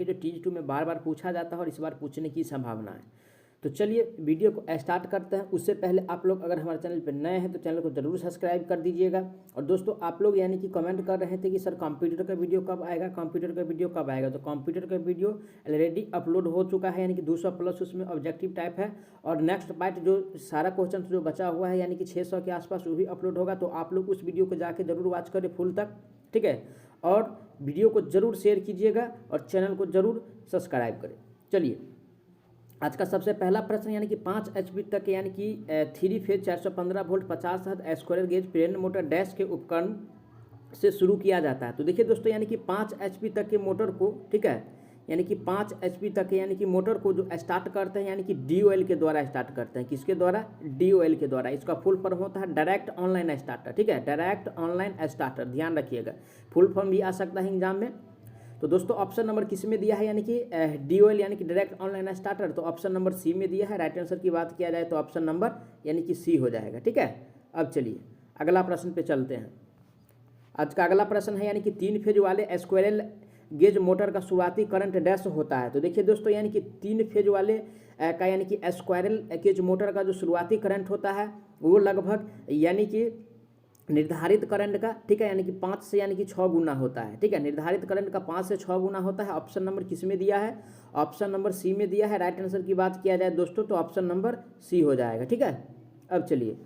जो T2 में बार बार पूछा जाता है और इस बार पूछने की संभावना है। तो चलिए वीडियो को स्टार्ट करते हैं। उससे पहले आप लोग अगर हमारे चैनल पर नए हैं तो चैनल को जरूर सब्सक्राइब कर दीजिएगा। और दोस्तों आप लोग यानी कि कमेंट कर रहे थे कि सर कंप्यूटर का वीडियो कब आएगा, कंप्यूटर का वीडियो कब आएगा। तो कंप्यूटर का वीडियो ऑलरेडी अपलोड हो चुका है, यानी कि 200+ उसमें ऑब्जेक्टिव टाइप है। और नेक्स्ट पार्ट जो सारा क्वेश्चन जो बचा हुआ है यानी कि 600 के आसपास वो भी अपलोड होगा। तो आप लोग उस वीडियो को जाके जरूर वॉच करें फुल तक, ठीक है। और वीडियो को जरूर शेयर कीजिएगा और चैनल को जरूर सब्सक्राइब करें। चलिए आज का सबसे पहला प्रश्न यानी कि 5 HP तक यानी कि 3 phase 415 volt 50 hertz square gauge प्रेरण मोटर डैश के उपकरण से शुरू किया जाता है। तो देखिए दोस्तों यानी कि 5 HP तक के मोटर को, ठीक है, यानी कि 5 HP तक यानी कि मोटर को जो स्टार्ट करते हैं यानी कि DOL के द्वारा स्टार्ट करते हैं। किसके द्वारा? DOL के द्वारा। इसका फुल फॉर्म होता है डायरेक्ट ऑनलाइन स्टार्टर, ठीक है, डायरेक्ट ऑनलाइन स्टार्टर, ध्यान रखिएगा। फुल फॉर्म भी आ सकता है एग्जाम में। तो दोस्तों ऑप्शन नंबर किस में दिया है यानी कि DOL यानी कि डायरेक्ट ऑनलाइन स्टार्टर, तो ऑप्शन नंबर C में दिया है। राइट आंसर की बात किया जाए तो ऑप्शन नंबर यानी कि C हो जाएगा, ठीक है। अब चलिए अगला प्रश्न पे चलते हैं। आज का अगला प्रश्न है यानी कि 3 फेज वाले स्क्वायरल गेज मोटर का शुरुआती करंट डैश होता है। तो देखिए दोस्तों यानी कि 3 फेज वाले का यानी कि स्क्वायरल गेज मोटर का जो शुरुआती करंट होता है वो लगभग यानी कि निर्धारित करंट का, ठीक है, यानी कि 5 से यानी कि 6 गुना होता है, ठीक है। निर्धारित करंट का 5 से 6 गुना होता है। ऑप्शन नंबर किस में दिया है? ऑप्शन नंबर C में दिया है। राइट आंसर की बात किया जाए दोस्तों तो ऑप्शन नंबर C हो जाएगा, ठीक है। अब चलिए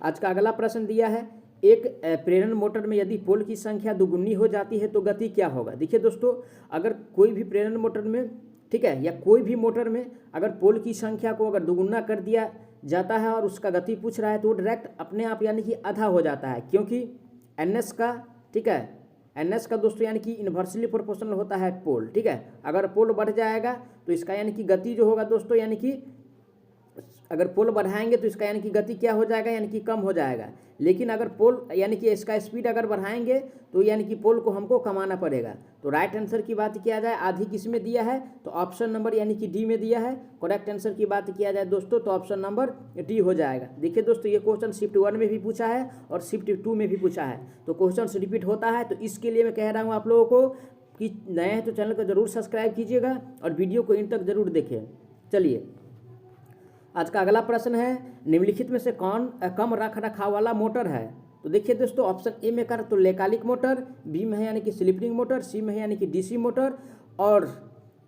आज का अगला प्रश्न दिया है, एक प्रेरण मोटर में यदि पोल की संख्या दुगुनी हो जाती है तो गति क्या होगा। देखिए दोस्तों अगर कोई भी प्रेरण मोटर में, ठीक है, या कोई भी मोटर में अगर पोल की संख्या को अगर दुगुना कर दिया जाता है और उसका गति पूछ रहा है तो वो डायरेक्ट अपने आप यानी कि आधा हो जाता है, क्योंकि NS का, ठीक है, NS का दोस्तों यानी कि इन्वर्सली प्रोपोर्शनल होता है पोल, ठीक है। अगर पोल बढ़ जाएगा तो इसका यानी कि गति जो होगा दोस्तों यानी कि अगर पोल बढ़ाएंगे तो इसका यानी कि गति क्या हो जाएगा, यानी कि कम हो जाएगा। लेकिन अगर पोल यानी कि इसका स्पीड अगर बढ़ाएंगे तो यानी कि पोल को हमको कमाना पड़ेगा। तो राइट आंसर की बात किया जाए आधी किस में दिया है तो ऑप्शन नंबर यानी कि D में दिया है। करेक्ट आंसर की बात किया जाए दोस्तों तो ऑप्शन नंबर D हो जाएगा। देखिए दोस्तों ये क्वेश्चन शिफ्ट 1 में भी पूछा है और शिफ्ट 2 में भी पूछा है, तो क्वेश्चन रिपीट होता है। तो इसके लिए मैं कह रहा हूँ आप लोगों को कि नए हैं तो चैनल को जरूर सब्सक्राइब कीजिएगा और वीडियो को इन तक जरूर देखें। चलिए आज का अगला प्रश्न है, निम्नलिखित में से कौन कम रख रखाव वाला मोटर है। तो देखिए दोस्तों ऑप्शन A में कर तो लेकालिक मोटर, B में है यानी कि स्लिपरिंग मोटर, C में है यानी कि DC मोटर और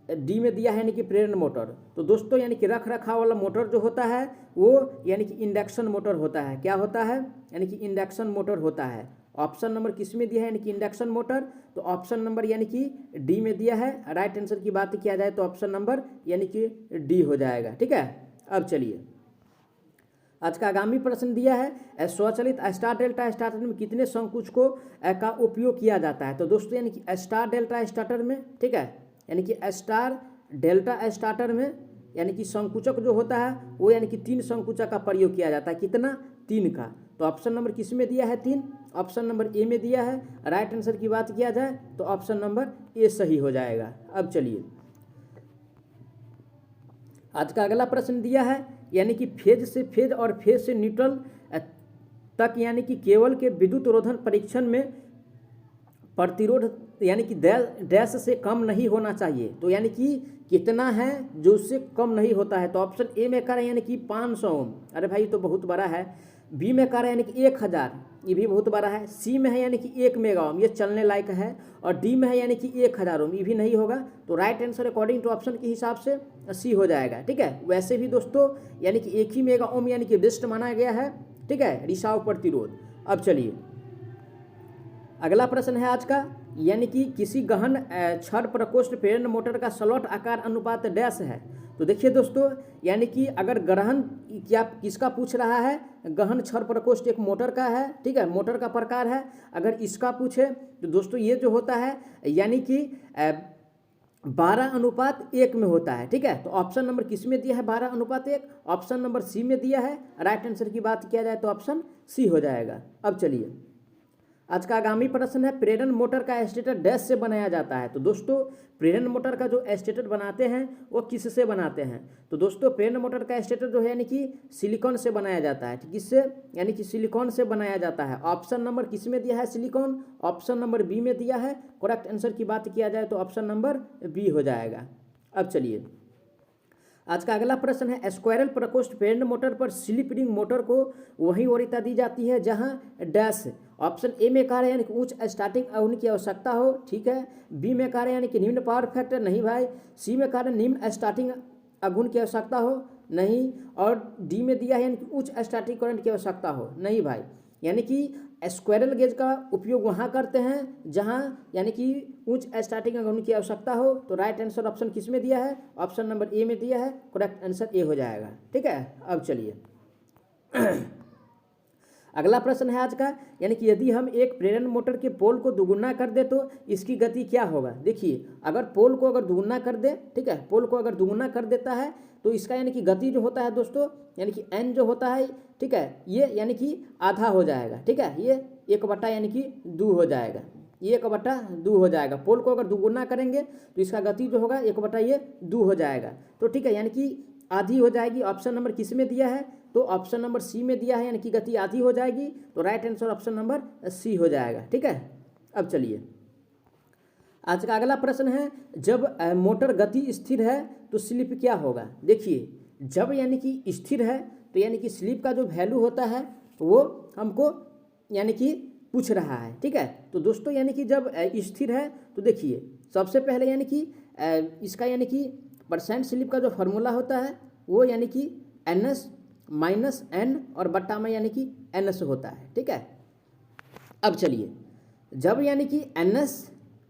D में दिया है यानी कि प्रेरण मोटर। तो दोस्तों यानी कि रख रखाव वाला मोटर जो होता है वो यानी कि इंडक्शन मोटर होता है। क्या होता है? यानी कि इंडक्शन मोटर होता है। ऑप्शन नंबर किस में दिया है यानी कि इंडक्शन मोटर, तो ऑप्शन नंबर यानी कि D में दिया है। राइट आंसर की बात किया जाए तो ऑप्शन नंबर यानी कि D हो जाएगा, ठीक है। अब चलिए आज का आगामी प्रश्न दिया है, स्वचालित स्टार डेल्टा स्टार्टर में कितने संकुचकों का उपयोग किया जाता है। तो दोस्तों यानी कि स्टार डेल्टा स्टार्टर में, ठीक है, यानी कि स्टार डेल्टा स्टार्टर में यानी कि संकुचक जो होता है वो यानी कि 3 संकुचक का प्रयोग किया जाता है। कितना? 3 का। तो ऑप्शन नंबर किस में दिया है? 3। ऑप्शन नंबर A में दिया है। राइट आंसर की बात किया जाए तो ऑप्शन नंबर A सही हो जाएगा। अब चलिए आज का अगला प्रश्न दिया है, यानी कि फेज से फेज और फेज से न्यूट्रल तक यानी कि केवल के विद्युत रोधन परीक्षण में प्रतिरोध यानी कि डैश से कम नहीं होना चाहिए। तो यानी कि कितना है जो उससे कम नहीं होता है। तो ऑप्शन A में कर यानी कि 500 ओम, अरे भाई तो बहुत बड़ा है। B में कर यानी कि 1000, ये भी बहुत बड़ा है। C में है यानी कि 1 मेगा ओम, ये चलने लायक है। और D में है यानी कि 1000 ओम, ये भी नहीं होगा। तो right answer according to option के हिसाब से C हो जाएगा, ठीक है। वैसे भी दोस्तों यानी कि 1 ही मेगा ओम यानी कि बेस्ट माना गया है, ठीक है, रिसाव प्रतिरोध। अब चलिए अगला प्रश्न है आज का, यानी कि किसी गहन छड़ प्रकोष्ठ प्रेरण मोटर का स्लॉट आकार अनुपात डैश है। तो देखिए दोस्तों यानी कि अगर गहन क्या किसका पूछ रहा है, गहन छड़ प्रकोष्ठ एक मोटर का है, ठीक है, मोटर का प्रकार है। अगर इसका पूछे तो दोस्तों ये जो होता है यानी कि 12:1 में होता है, ठीक है। तो ऑप्शन नंबर किस में दिया है? 12:1। ऑप्शन नंबर C में दिया है। राइट आंसर की बात किया जाए तो ऑप्शन C हो जाएगा। अब चलिए आज का आगामी प्रश्न है प्रेरण मोटर का स्टेटर डैश से बनाया जाता है। तो दोस्तों प्रेरण मोटर का जो स्टेटर बनाते हैं वो किससे बनाते हैं? तो दोस्तों प्रेरण मोटर का स्टेटर जो है यानी कि सिलिकॉन से बनाया जाता है। किससे? यानी कि सिलिकॉन से बनाया जाता है। ऑप्शन नंबर किस में दिया है? सिलिकॉन। ऑप्शन नंबर बी में दिया है। करेक्ट आंसर की बात किया जाए तो ऑप्शन नंबर बी हो जाएगा। अब चलिए आज का अगला प्रश्न है स्क्वायरल प्रकोष्ठ प्रेरण मोटर पर स्लिप रिंग मोटर को वही वरीयता दी जाती है जहां डैश। ऑप्शन ए में कह रहे हैं यानी कि उच्च स्टार्टिंग आघूर्ण की आवश्यकता हो, ठीक है। बी में कह रहे हैं यानी कि निम्न पावर फैक्टर, नहीं भाई। सी में कह रहे हैं निम्न स्टार्टिंग आघूर्ण की आवश्यकता हो, नहीं। और डी में दिया है यानी कि उच्च स्टार्टिंग करंट की आवश्यकता हो, नहीं भाई। यानी कि स्क्वायरल गेज का उपयोग वहाँ करते हैं जहाँ यानी कि उच्च स्टार्टिंग आघूर्ण की आवश्यकता हो। तो राइट आंसर ऑप्शन किस में दिया है? ऑप्शन नंबर ए में दिया है। करेक्ट आंसर ए हो जाएगा, ठीक है। अब चलिए अगला प्रश्न है आज का, यानी कि यदि हम एक प्रेरण मोटर के पोल को दुगुना कर दे तो इसकी गति क्या होगा? देखिए अगर पोल को अगर दुगुना कर दे, ठीक है, पोल को अगर दुगुना कर देता है तो इसका यानी कि गति जो होता है दोस्तों, यानी कि एन जो होता है, ठीक है, ये यानी कि आधा हो जाएगा, ठीक है। ये 1/, यानी कि 2 हो जाएगा। ये 1/2 हो जाएगा। पोल को अगर दुगुना करेंगे तो इसका गति जो होगा 1/2 हो जाएगा। तो ठीक है, यानी कि आधी हो जाएगी। ऑप्शन नंबर किस में दिया है? तो ऑप्शन नंबर सी में दिया है, यानी कि गति आधी हो जाएगी। तो right answer option number C हो जाएगा, ठीक है। अब चलिए आज का अगला प्रश्न है जब मोटर गति स्थिर है तो स्लिप क्या होगा? देखिए जब यानी कि स्थिर है तो यानी कि स्लिप का जो वैल्यू होता है वो हमको यानी कि पूछ रहा है, ठीक है। तो दोस्तों यानी कि जब स्थिर है तो देखिए सबसे पहले यानी कि इसका यानी कि परसेंट स्लिप का जो फार्मूला होता है वो यानी कि NS माइनस N और बट्टा में यानी कि NS होता है, ठीक है। अब चलिए जब यानी कि NS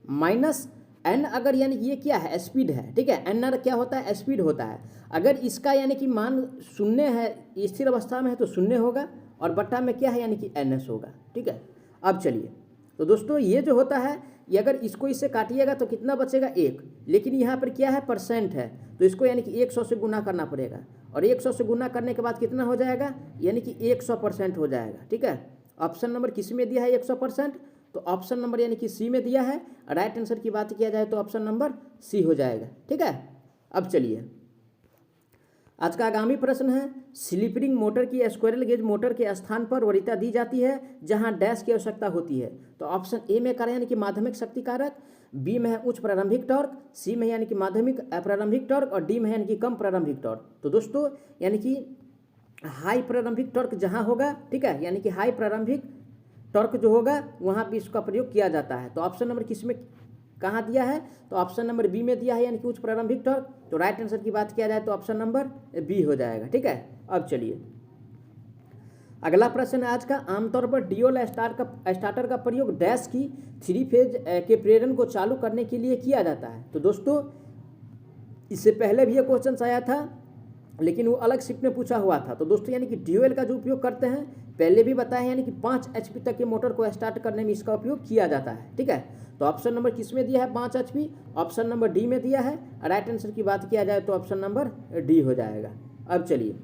माइनस N अगर यानी कि ये क्या है? स्पीड है, ठीक है। NR क्या होता है? स्पीड होता है। अगर इसका यानी कि मान 0 है, स्थिर अवस्था में है तो 0 होगा और बट्टा में क्या है? यानी कि NS होगा, ठीक है। अब चलिए तो दोस्तों ये जो होता है ये अगर इसको इससे काटिएगा तो कितना बचेगा? 1। लेकिन यहाँ पर क्या है? परसेंट है तो इसको यानी कि 100 से गुना करना पड़ेगा और 100 से गुना करने के बाद कितना हो जाएगा? यानी कि 100% हो जाएगा, ठीक है। ऑप्शन नंबर किस में दिया है 100%? तो ऑप्शन नंबर यानी कि सी में दिया है। राइट आंसर की बात किया जाए तो ऑप्शन नंबर सी हो जाएगा, ठीक है। अब चलिए आज का आगामी प्रश्न है स्लिप रिंग मोटर की स्क्वायरल गेज मोटर के स्थान पर वरीयता दी जाती है जहां डैश की आवश्यकता होती है। तो ऑप्शन ए में करें यानी कि माध्यमिक शक्ति कारक, बी में है उच्च प्रारंभिक टॉर्क, सी में यानी कि माध्यमिक प्रारंभिक टॉर्क और डी में यानी कि कम प्रारंभिक टॉर्क। तो दोस्तों यानी कि हाई प्रारंभिक टॉर्क जहां होगा, ठीक है, यानी कि हाई प्रारंभिक टॉर्क जो होगा वहाँ भी इसका प्रयोग किया जाता है। तो ऑप्शन नंबर किस में कहाँ दिया है? तो ऑप्शन नंबर बी में दिया है, यानी कि उच्च प्रारंभिक टॉर्क। तो राइट आंसर की बात किया जाए तो ऑप्शन नंबर बी हो जाएगा, ठीक है। अब चलिए अगला प्रश्न आज का, आमतौर पर ड्यूल स्टार्टर का प्रयोग डैश की 3 फेज के प्रेरण को चालू करने के लिए किया जाता है। तो दोस्तों इससे पहले भी ये क्वेश्चन आया था लेकिन वो अलग शिफ्ट में पूछा हुआ था। तो दोस्तों यानी कि ड्यूल का जो उपयोग करते हैं पहले भी बताया, यानी कि 5 HP तक के मोटर को स्टार्ट करने में इसका उपयोग किया जाता है, ठीक है। तो ऑप्शन नंबर किस में दिया है? 5 HP। ऑप्शन नंबर डी में दिया है। राइट आंसर की बात किया जाए तो ऑप्शन नंबर डी हो जाएगा। अब चलिए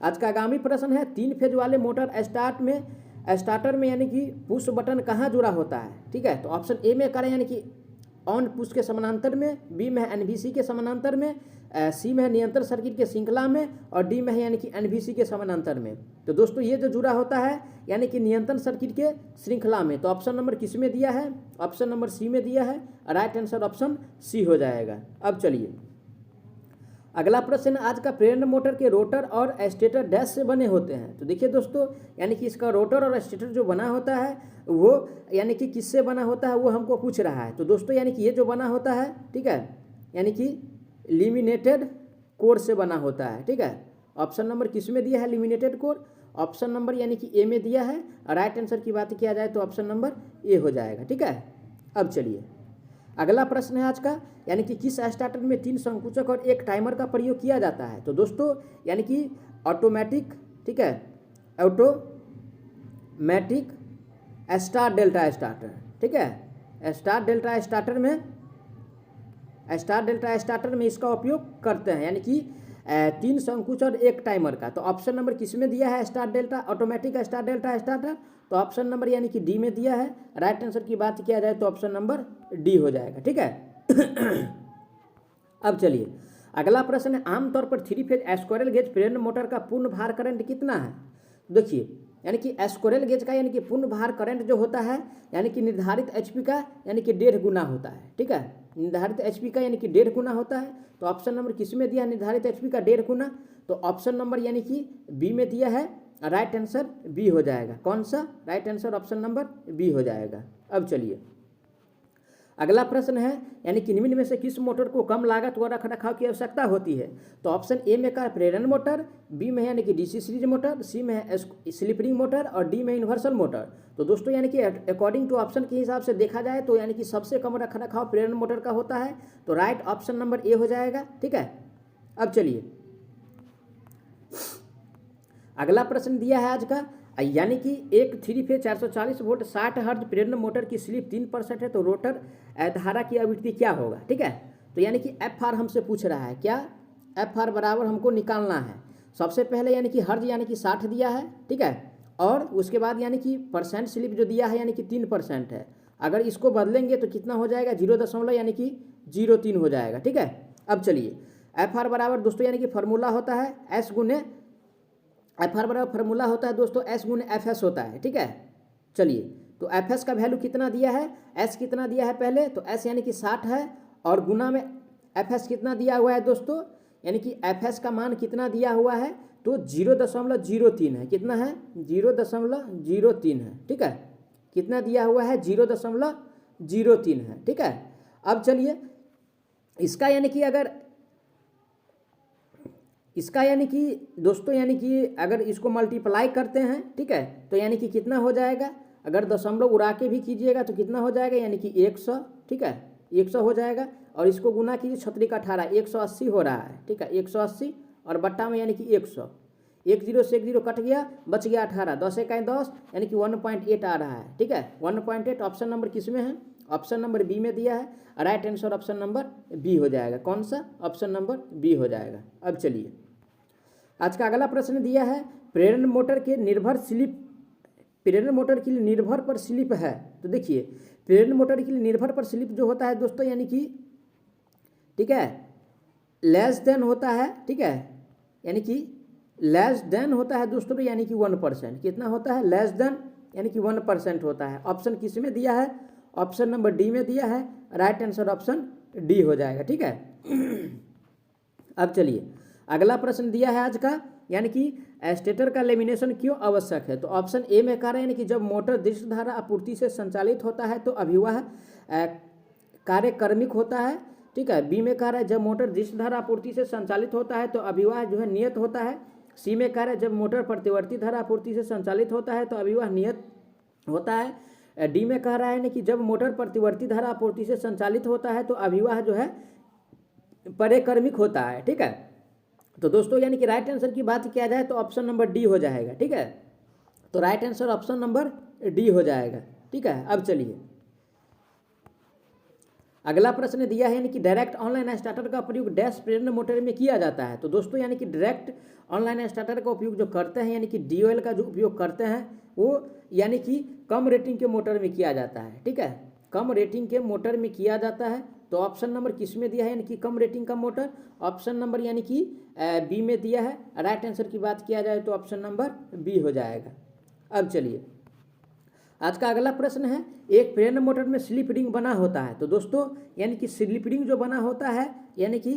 आज का आगामी प्रश्न है 3 फेज वाले मोटर स्टार्टर में यानी कि पुश बटन कहाँ जुड़ा होता है, ठीक है। तो ऑप्शन ए में करें यानी कि ऑन पुश के समानांतर में, बी में है NVC के समानांतर में, सी में है नियंत्रण सर्किट के श्रृंखला में और डी में है यानी कि NVC के समानांतर में। तो दोस्तों ये जो जुड़ा होता है यानी कि नियंत्रण सर्किट के श्रृंखला में। तो ऑप्शन नंबर किस में दिया है? ऑप्शन नंबर सी में दिया है। राइट आंसर ऑप्शन सी हो जाएगा। अब चलिए अगला प्रश्न आज का, प्रेरण मोटर के रोटर और स्टेटर डैश से बने होते हैं। तो देखिए दोस्तों यानी कि इसका रोटर और स्टेटर जो बना होता है वो यानी कि किससे बना होता है वो हमको पूछ रहा है। तो दोस्तों यानी कि ये जो बना होता है, ठीक है, यानी कि लेमिनेटेड कोर से बना होता है, ठीक है। ऑप्शन नंबर किस में दिया है? Laminated core. ऑप्शन नंबर यानी कि ए में दिया है। राइट आंसर की बात किया जाए तो ऑप्शन नंबर ए हो जाएगा, ठीक है। अब चलिए अगला प्रश्न है आज का, यानी कि किस स्टार्टर में 3 संकुचक और 1 टाइमर का प्रयोग किया जाता है। तो दोस्तों यानी कि ऑटोमेटिक, ठीक है, ऑटोमेटिक स्टार डेल्टा स्टार्टर, ठीक है। स्टार डेल्टा स्टार्टर में इसका उपयोग करते हैं, यानी कि 3 संकुच और 1 टाइमर का। तो ऑप्शन नंबर किस में दिया है? Star delta, automatic star delta starter. तो ऑप्शन नंबर यानी कि डी में दिया है। राइट आंसर की बात किया जाए तो ऑप्शन नंबर डी हो जाएगा। ठीक है। अब चलिए अगला प्रश्न है, आमतौर पर 3 फेज स्क्विरल गेज प्रेरण मोटर का पूर्ण भार करंट कितना है? देखिए यानी कि स्क्विरल गेज का यानी कि पूर्ण भार करंट जो होता है यानी कि निर्धारित एचपी का यानी कि 1.5 गुना होता है। ठीक है, निर्धारित एचपी का यानी कि 1.5 गुना होता है। तो ऑप्शन नंबर किस में दिया है? निर्धारित एचपी का 1.5 गुना। तो ऑप्शन नंबर यानी कि बी में दिया है। राइट आंसर बी हो जाएगा। कौन सा? Right answer option number B हो जाएगा। अब चलिए अगला प्रश्न है, यानी कि निम्न में से किस मोटर को कम लागत व रखरखाव की आवश्यकता होती है? तो ऑप्शन ए में का प्रेरण मोटर, बी में यानी कि डीसी सीरीज मोटर, सी में है स्लिप रिंग मोटर और डी में यूनिवर्सल मोटर। तो दोस्तों यानी कि अकॉर्डिंग टू ऑप्शन के हिसाब से देखा जाए तो यानी कि सबसे कम रखरखाव प्रेरण मोटर का होता है। तो राइट ऑप्शन नंबर ए हो जाएगा। ठीक है, अब चलिए अगला प्रश्न दिया है आज का, यानी कि एक 3 फेज 440 वोल्ट 60 हर्ट्ज प्रेरण मोटर की स्लिप 3% है तो रोटर धारा की आवृत्ति क्या होगा? ठीक है, तो यानी कि एफ आर हमसे पूछ रहा है। क्या? एफ आर बराबर हमको निकालना है। सबसे पहले यानी कि हर्ज यानी कि 60 दिया है। ठीक है, और उसके बाद यानी कि परसेंट स्लिप जो दिया है यानी कि 3% है। अगर इसको बदलेंगे तो कितना हो जाएगा? 0 यानी कि 0.3 हो जाएगा। ठीक है, अब चलिए एफ आर बराबर दोस्तों यानी कि फॉर्मूला होता है एस गुने एफ आर बराबर फार्मूला होता है दोस्तों एस गुने एफ एस होता है। ठीक है, चलिए तो एफ एस का वैल्यू कितना दिया है? एस कितना दिया है पहले? तो एस यानी कि 60 है और गुना में एफ एस कितना दिया हुआ है दोस्तों? यानी कि एफ एस का मान कितना दिया हुआ है? तो 0.03 है। कितना है? 0.03 है। ठीक है, कितना दिया हुआ है? 0.03 है। ठीक है, अब चलिए इसका यानी कि दोस्तों यानी कि अगर इसको मल्टीप्लाई करते हैं, ठीक है, तो यानी कि कितना हो जाएगा? अगर दशमलव उड़ा के भी कीजिएगा तो कितना हो जाएगा? यानी कि 100। ठीक है, 100 हो जाएगा और इसको गुना कीजिए 36 का 18 180 हो रहा है। ठीक है, 180 और बट्टा में यानी कि 100। 10 से 10 कट गया, बच गया 18, 10 1 10 यानी कि 1.8 आ रहा है। ठीक है, 1.8 ऑप्शन नंबर किस में है? ऑप्शन नंबर बी में दिया है। Right answer option number B हो जाएगा। कौन सा? ऑप्शन नंबर बी हो जाएगा। अब चलिए आज का अगला प्रश्न दिया है, प्रेरण मोटर के निर्भर पर स्लिप है। तो देखिए प्रेरण मोटर के लिए निर्भर पर स्लिप जो होता है दोस्तों यानी कि, ठीक है, लेस देन होता है। ठीक है, यानी कि लेस देन होता है दोस्तों यानी कि 1%। कितना होता है? लेस देन यानी कि 1% होता है। ऑप्शन किस में दिया है? ऑप्शन नंबर डी में दिया है। राइट आंसर ऑप्शन डी हो जाएगा। ठीक है, अब चलिए अगला प्रश्न दिया है आज का, यानी कि स्टेटर का लेमिनेशन क्यों आवश्यक है? तो ऑप्शन ए में कह रहे हैं यानी कि जब मोटर दृश्य धारा आपूर्ति से संचालित होता है तो अभिवाह कार्यक्रमिक होता है। ठीक है, बी में कह रहा है जब मोटर दृश्य धारा आपूर्ति से संचालित होता है तो अभिवाह जो है नियत होता है। सी में कह रहा है जब मोटर प्रतिवर्ती धारा आपूर्ति से संचालित होता है तो अभिवाह नियत होता है। डी में कह रहा है कि जब मोटर प्रतिवर्ती धारा आपूर्ति से संचालित होता है तो अभिवाह जो है परिक्रमिक होता है। ठीक है, तो दोस्तों यानी कि राइट आंसर की बात किया जाए तो ऑप्शन नंबर डी हो जाएगा। ठीक है, तो right answer option number D हो जाएगा। ठीक है, अब चलिए अगला प्रश्न दिया है यानी कि डायरेक्ट ऑनलाइन स्टार्टर का प्रयोग डैश प्रेरण मोटर में किया जाता है। तो दोस्तों यानी कि डायरेक्ट ऑनलाइन स्टार्टर का उपयोग जो करते हैं यानी कि DOL का जो उपयोग करते हैं वो यानी कि कम रेटिंग के मोटर में किया जाता है। ठीक है, कम रेटिंग के मोटर में किया जाता है। तो ऑप्शन नंबर किस में दिया है? यानी कि कम रेटिंग का मोटर। ऑप्शन नंबर यानी कि बी में दिया है। राइट आंसर की बात किया जाए तो ऑप्शन नंबर बी हो जाएगा। अब चलिए आज का अगला प्रश्न है, एक प्रेरण मोटर में स्लिप रिंग बना होता है। तो दोस्तों यानी कि स्लिप रिंग जो बना होता है यानी कि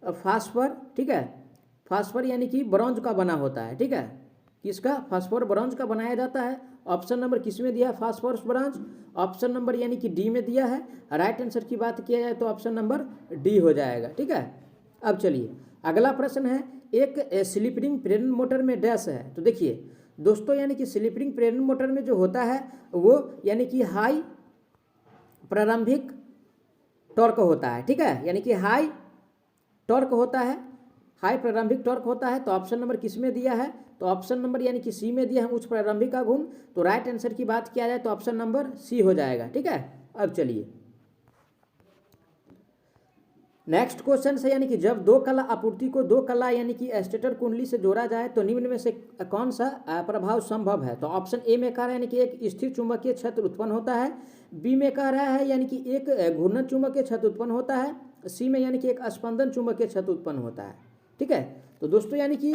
फास्फर, ठीक है, फास्फर यानी कि ब्रॉन्ज का बना होता है। ठीक है, किसका? फास्फर ब्रॉन्ज का बनाया जाता है। ऑप्शन नंबर किस में दिया है? Phosphorus bronze. ऑप्शन नंबर यानी कि डी में दिया है। राइट आंसर की बात किया जाए तो ऑप्शन नंबर डी हो जाएगा। ठीक है, अब चलिए अगला प्रश्न है, एक स्लिप रिंग प्रेरण मोटर में डैश है। तो देखिए दोस्तों यानी कि स्लिप रिंग प्रेरण मोटर में जो होता है वो यानी कि हाई प्रारंभिक टॉर्क होता है। ठीक है, यानी कि हाई टॉर्क होता है, हाई प्रारंभिक टॉर्क होता है। तो ऑप्शन नंबर किस में दिया है? तो ऑप्शन नंबर यानी कि सी में दिया है, उच्च प्रारंभिक का गुण। तो राइट आंसर की बात किया जाए तो ऑप्शन नंबर सी हो जाएगा। ठीक है, अब चलिए नेक्स्ट क्वेश्चन है यानी कि जब दो कला आपूर्ति को दो कला यानी कि स्टेटर कुंडली से जोड़ा जाए तो निम्न में से कौन सा प्रभाव संभव है। तो ऑप्शन ए में कह रहा है यानी कि एक स्थिर चुंबकीय क्षेत्र उत्पन्न होता है, बी में कह रहा है यानी कि एक घूर्णन चुंबकीय क्षेत्र उत्पन्न होता है, सी में यानी कि एक स्पंदन चुंबकीय क्षेत्र उत्पन्न होता है। ठीक है, तो दोस्तों यानी कि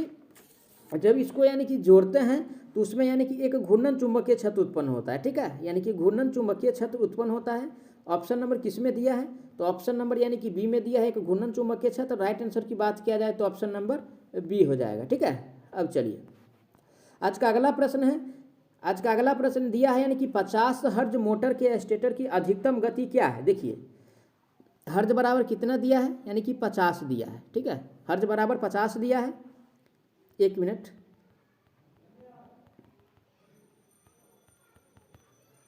जब इसको यानी कि जोड़ते हैं तो उसमें यानी कि एक घूर्णन चुंबकीय क्षेत्र उत्पन्न होता है। ठीक है, यानी कि घूर्णन चुंबकीय क्षेत्र उत्पन्न होता है। ऑप्शन नंबर किस में दिया है, तो ऑप्शन नंबर यानी कि बी में दिया है एक घूर्णन चुंबकीय क्षेत्र। राइट आंसर की बात किया जाए तो ऑप्शन नंबर बी हो जाएगा। ठीक है, अब चलिए आज का अगला प्रश्न है। आज का अगला प्रश्न दिया है यानी कि 50 हर्ज मोटर के स्टेटर की अधिकतम गति क्या है। देखिए हर्ज बराबर कितना दिया है, यानी कि 50 दिया है। ठीक है, हर्ज बराबर 50 दिया है। एक मिनट,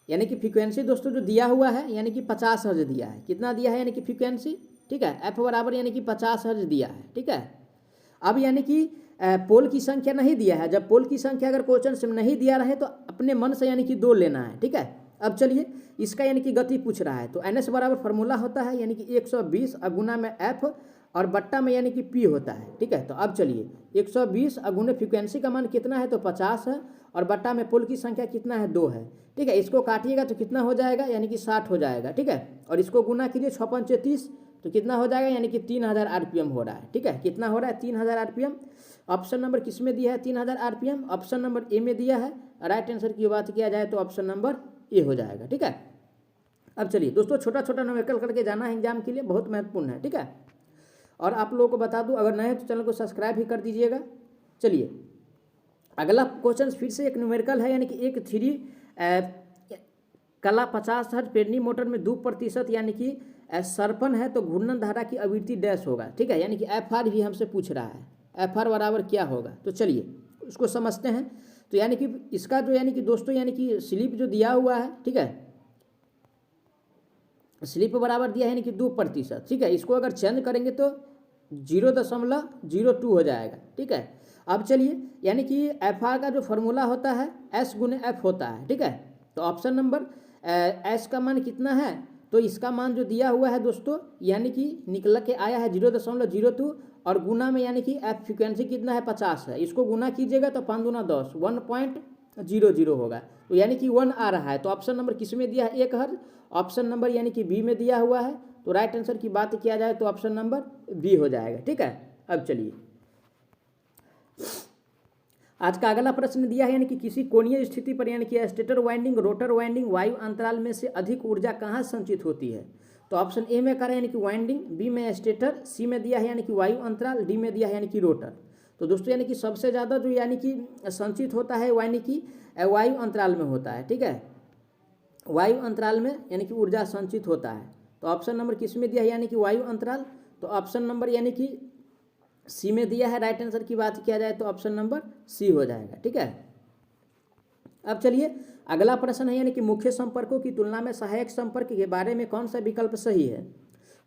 यानी कि फ्रीक्वेंसी दोस्तों जो दिया हुआ है यानी कि 50 हर्ज दिया है। कितना दिया है यानी कि फ्रीक्वेंसी। ठीक है, एफ बराबर यानी कि 50 हर्ज दिया है। ठीक है, अब यानी कि पोल की संख्या नहीं दिया है। जब पोल की संख्या अगर क्वेश्चन से नहीं दिया रहे तो अपने मन से यानी कि 2 लेना है। ठीक है, अब चलिए इसका यानी कि गति पूछ रहा है तो एन एस बराबर फार्मूला होता है यानी कि 120 गुना में एफ और बट्टा में यानी कि पी होता है। ठीक है, तो अब चलिए 120 गुने फ्रीक्वेंसी का मान कितना है तो 50 है और बट्टा में पोल की संख्या कितना है 2 है। ठीक है, इसको काटिएगा तो कितना हो जाएगा यानी कि 60 हो जाएगा। ठीक है, और इसको गुना कीजिए 6 पंचे 30 तो कितना हो जाएगा यानी कि 3000 आरपीएम हो रहा है। ठीक है, कितना हो रहा है 3000 आरपीएम। ऑप्शन नंबर किस में दिया है 3000 आरपीएम, ऑप्शन नंबर ए में दिया है। राइट आंसर की बात किया जाए तो ऑप्शन नंबर ए हो जाएगा। ठीक है, अब चलिए दोस्तों छोटा छोटा न्यूमेरिकल करके जाना है एग्जाम के लिए, बहुत महत्वपूर्ण है। ठीक है, और आप लोगों को बता दूं अगर नए तो चैनल को सब्सक्राइब भी कर दीजिएगा। चलिए अगला क्वेश्चन फिर से एक न्यूमेरिकल है यानी कि एक थ्री कला 50 हर्ट्ज प्रेरणी मोटर में 2% यानी कि सरपन है तो घूर्णन धारा की आवृत्ति डैश होगा। ठीक है, यानी कि एफ आर भी हमसे पूछ रहा है, एफ आर बराबर क्या होगा। तो चलिए उसको समझते हैं। तो यानी कि इसका जो यानी कि दोस्तों यानी कि स्लिप जो दिया हुआ है, ठीक है, स्लिप बराबर दिया है यानी कि 2%। ठीक है, इसको अगर चेंज करेंगे तो 0.02 हो जाएगा। ठीक है, अब चलिए यानी कि एफ आर का जो फॉर्मूला होता है एस गुने एफ होता है। ठीक है, तो ऑप्शन नंबर एस का मान कितना है तो इसका मान जो दिया हुआ है दोस्तों यानी कि निकल के आया है 0.02 और गुना में यानी कि एफ फ्रिक्वेंसी कितना है 50 है। इसको गुना कीजिएगा तो 5 दूना 10 1.00 होगा। तो यानी कि 1 आ रहा है। तो ऑप्शन नंबर किस में दिया है 1 हर्ज, ऑप्शन नंबर यानी कि बी में दिया हुआ है। तो राइट आंसर की बात किया जाए तो ऑप्शन नंबर बी हो जाएगा। ठीक है, अब चलिए आज का अगला प्रश्न दिया है यानी कि किसी कोणीय स्थिति पर यानी कि स्टेटर वाइंडिंग रोटर वाइंडिंग वायु अंतराल में से अधिक ऊर्जा कहाँ संचित होती है। तो ऑप्शन ए में करें यानी कि वाइंडिंग, बी में स्टेटर, सी में दिया है यानी कि वायु अंतराल, डी में दिया है यानी कि रोटर। तो दोस्तों यानी कि सबसे ज़्यादा जो यानी कि संचित होता है यानी कि वायु अंतराल में होता है। ठीक है, वायु अंतराल में यानी कि ऊर्जा संचित होता है। तो ऑप्शन नंबर किस में दिया है यानी कि वायु अंतराल, तो ऑप्शन नंबर यानी कि सी में दिया है। राइट आंसर की बात किया जाए तो ऑप्शन नंबर सी हो जाएगा। ठीक है, अब चलिए अगला प्रश्न है यानी कि मुख्य संपर्कों की तुलना में सहायक संपर्क के बारे में कौन सा विकल्प सही है।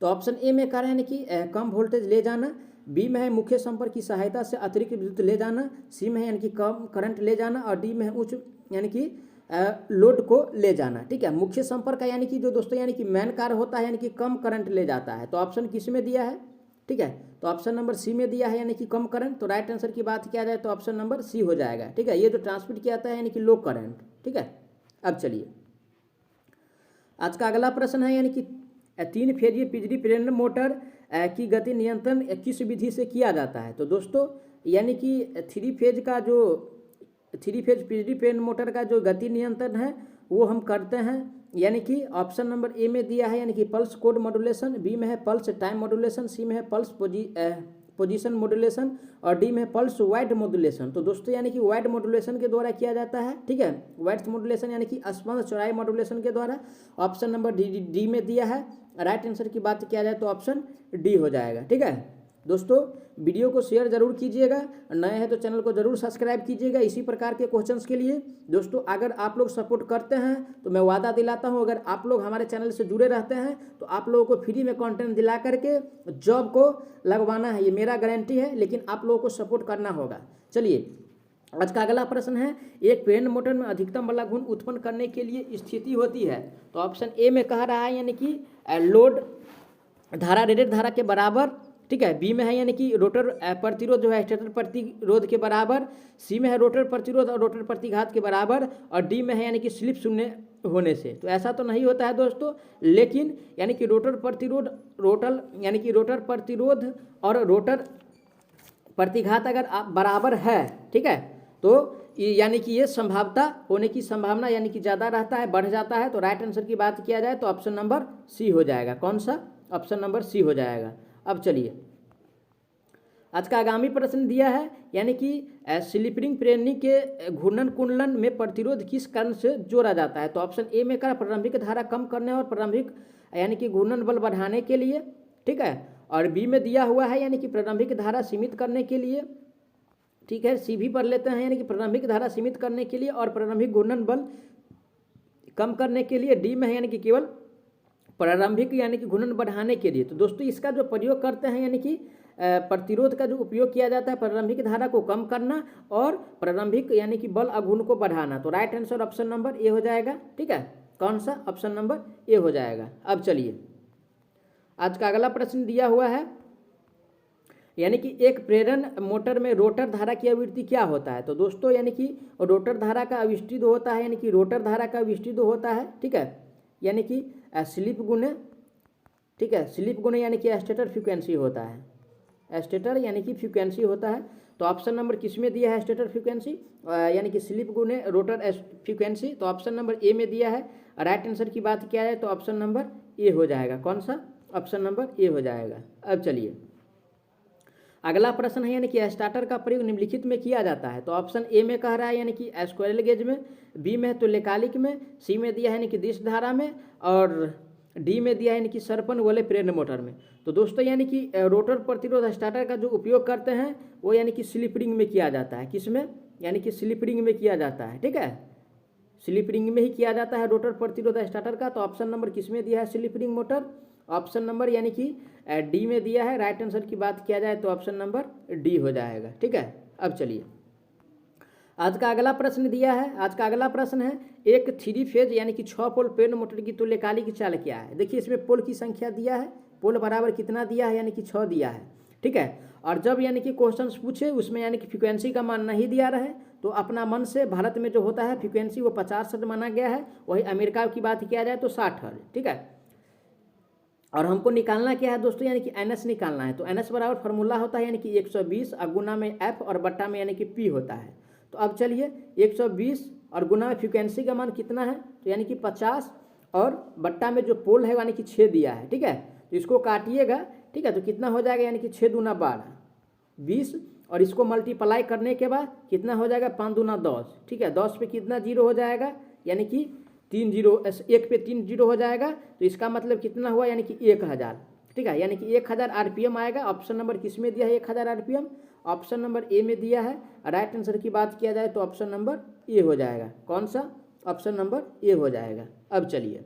तो ऑप्शन ए में कह रहे हैं कि कम वोल्टेज ले जाना, बी में है मुख्य संपर्क की सहायता से अतिरिक्त विद्युत ले जाना, सी में है यानी कि कम करंट ले जाना और डी में है उच्च यानी कि लोड को ले जाना। ठीक है, मुख्य संपर्क का यानी कि जो दोस्तों यानी कि मेन कार्य होता है यानी कि कम करंट ले जाता है। तो ऑप्शन किस में दिया है, ठीक है, तो ऑप्शन नंबर सी में दिया है यानी कि कम करंट। तो राइट आंसर की बात किया जाए तो ऑप्शन नंबर सी हो जाएगा। ठीक है, ये जो ट्रांसमिट किया जाता है यानी कि लो करंट। ठीक है, अब चलिए आज का अगला प्रश्न है यानी कि 3 फेजिए बिजली प्रेरण मोटर की गति नियंत्रण किस विधि से किया जाता है। तो दोस्तों यानी कि 3 फेज बिजली प्रेरण मोटर का जो गति नियंत्रण है वो हम करते हैं यानी कि ऑप्शन नंबर ए में दिया है यानी कि पल्स कोड मॉड्यूलेशन, बी में है पल्स टाइम मॉड्यूलेशन, सी में है पल्स पोजीशन मॉड्यूलेशन और डी में पल्स वाइड मॉड्यूलेशन। तो दोस्तों यानी कि वाइड मॉड्यूलेशन के द्वारा किया जाता है। ठीक है, वाइड मॉड्यूलेशन यानी कि स्पंद चौड़ाई मॉड्यूलेशन के द्वारा। ऑप्शन नंबर डी में दिया है। राइट आंसर की बात किया जाए तो ऑप्शन डी हो जाएगा। ठीक है दोस्तों, वीडियो को शेयर जरूर कीजिएगा, नए हैं तो चैनल को जरूर सब्सक्राइब कीजिएगा इसी प्रकार के क्वेश्चंस के लिए। दोस्तों अगर आप लोग सपोर्ट करते हैं तो मैं वादा दिलाता हूं अगर आप लोग हमारे चैनल से जुड़े रहते हैं तो आप लोगों को फ्री में कंटेंट दिला करके जॉब को लगवाना है, ये मेरा गारंटी है, लेकिन आप लोगों को सपोर्ट करना होगा। चलिए आज का अगला प्रश्न है एक प्रेरण मोटर में अधिकतम बल गुण उत्पन्न करने के लिए स्थिति होती है। तो ऑप्शन ए में कह रहा है यानी कि लोड धारा रेटेड धारा के बराबर, ठीक है। बी में है यानी कि रोटर प्रतिरोध जो है स्टेटर प्रतिरोध के बराबर, सी में है रोटर प्रतिरोध और रोटर प्रतिघात के बराबर, और डी में है यानी कि स्लिप शून्य होने से। तो ऐसा तो नहीं होता है दोस्तों, लेकिन यानी कि रोटर प्रतिरोध यानी कि रोटर प्रतिरोध और रोटर प्रतिघात अगर बराबर है, ठीक है, तो यानी कि ये संभावना होने की संभावना यानी कि ज़्यादा रहता है, बढ़ जाता है। तो राइट आंसर की बात किया जाए तो ऑप्शन नंबर सी हो जाएगा। कौन सा? ऑप्शन नंबर सी हो जाएगा। अब चलिए आज का आगामी प्रश्न दिया है, यानी कि स्लिपरिंग प्रेरणी के घूर्णन कुंडलन में प्रतिरोध किस कारण से जोड़ा जाता है। तो ऑप्शन ए में का प्रारंभिक धारा कम करने और प्रारंभिक यानी कि घूर्णन बल बढ़ाने के लिए, ठीक है। और बी में दिया हुआ है यानी कि प्रारंभिक धारा सीमित करने के लिए, ठीक है। सी भी पढ़ लेते हैं, यानी कि प्रारंभिक धारा सीमित करने के लिए और प्रारंभिक घूर्णन बल कम करने के लिए। डी में है यानी कि केवल प्रारंभिक यानी कि घूर्णन बढ़ाने के लिए। तो दोस्तों इसका जो प्रयोग करते हैं यानी कि प्रतिरोध का जो उपयोग किया जाता है प्रारंभिक धारा को कम करना और प्रारंभिक यानी कि बल आघूर्ण को बढ़ाना। तो right answer option number A हो जाएगा, ठीक है। कौन सा? ऑप्शन नंबर ए हो जाएगा। अब चलिए आज का अगला प्रश्न दिया हुआ है, यानी कि एक प्रेरण मोटर में रोटर धारा की आवृत्ति क्या होता है। तो दोस्तों यानी कि रोटर धारा का अविष्टित होता है, यानी कि रोटर धारा का अविष्टित होता है, ठीक है, यानी कि स्लिप गुणे, ठीक है, स्लिप गुणे यानी कि स्टेटर फ्रीक्वेंसी होता है, स्टेटर यानी कि फ्रीक्वेंसी होता है। तो ऑप्शन नंबर किस में दिया है? स्टेटर फ्रीक्वेंसी यानी कि स्लिप गुणे रोटर फ्रीक्वेंसी। तो ऑप्शन नंबर ए में दिया है। राइट आंसर की बात किया जाए तो ऑप्शन नंबर ए हो जाएगा। कौन सा? ऑप्शन नंबर ए हो जाएगा। अब चलिए अगला प्रश्न है, यानी कि स्टार्टर का प्रयोग निम्नलिखित में किया जाता है। तो ऑप्शन ए में कह रहा है यानी कि स्क्वायरल गेज में, बी में तुल्यकालिक में, सी में दिया है यानी कि दिश धारा में, और डी में दिया है यानी कि सरपन वाले प्रेरण मोटर में। तो दोस्तों यानी कि रोटर प्रतिरोध स्टार्टर का जो उपयोग करते हैं वो यानी कि स्लिप रिंग में किया जाता है। किस में? यानी कि स्लिप रिंग में किया जाता है, ठीक है, स्लिप रिंग में ही किया जाता है रोटर प्रतिरोध स्टार्टर का। तो ऑप्शन नंबर किस में दिया है? Slip ring motor. Option number यानी कि डी में दिया है। राइट आंसर की बात किया जाए तो ऑप्शन नंबर डी हो जाएगा, ठीक है। अब चलिए आज का अगला प्रश्न दिया है। आज का अगला प्रश्न है, एक 3 फेज यानी कि 6 पोल प्रेरण मोटर की तुल्यकालिक चाल क्या है। देखिए इसमें पोल की संख्या दिया है, पोल बराबर कितना दिया है, यानी कि 6 दिया है, ठीक है। और जब यानी कि क्वेश्चन पूछे उसमें यानी कि फ्रीक्वेंसी का मान नहीं दिया रहे तो अपना मन से भारत में जो होता है फ्रीक्वेंसी वो 50 हर्ट्ज माना गया है। वही अमेरिका की बात किया जाए तो 60 हर्ट्ज, ठीक है। और हमको निकालना क्या है दोस्तों, यानी कि एनएस निकालना है। तो एनएस बराबर फार्मूला होता है यानी कि 120 और गुना में एफ और बट्टा में यानी कि पी होता है। तो अब चलिए 120 और गुना में फ्रीक्वेंसी का मान कितना है, तो यानी कि 50 और बट्टा में जो पोल है यानी कि 6 दिया है, ठीक है। तो इसको काटिएगा, ठीक है, तो कितना हो जाएगा, यानी कि 6 दूना 12 20, और इसको मल्टीप्लाई करने के बाद कितना हो जाएगा, 5 दूना 10, ठीक है। 10 पे कितना जीरो हो जाएगा, यानी कि 3 जीरो, 1 पे 3 जीरो हो जाएगा। तो इसका मतलब कितना हुआ, यानी कि 1000, ठीक है, यानी कि 1000 आरपीएम आएगा। ऑप्शन नंबर किस में दिया है 1000 आरपीएम? ऑप्शन नंबर ए में दिया है। राइट आंसर की बात किया जाए तो ऑप्शन नंबर ए हो जाएगा। कौन सा? ऑप्शन नंबर ए हो जाएगा। अब चलिए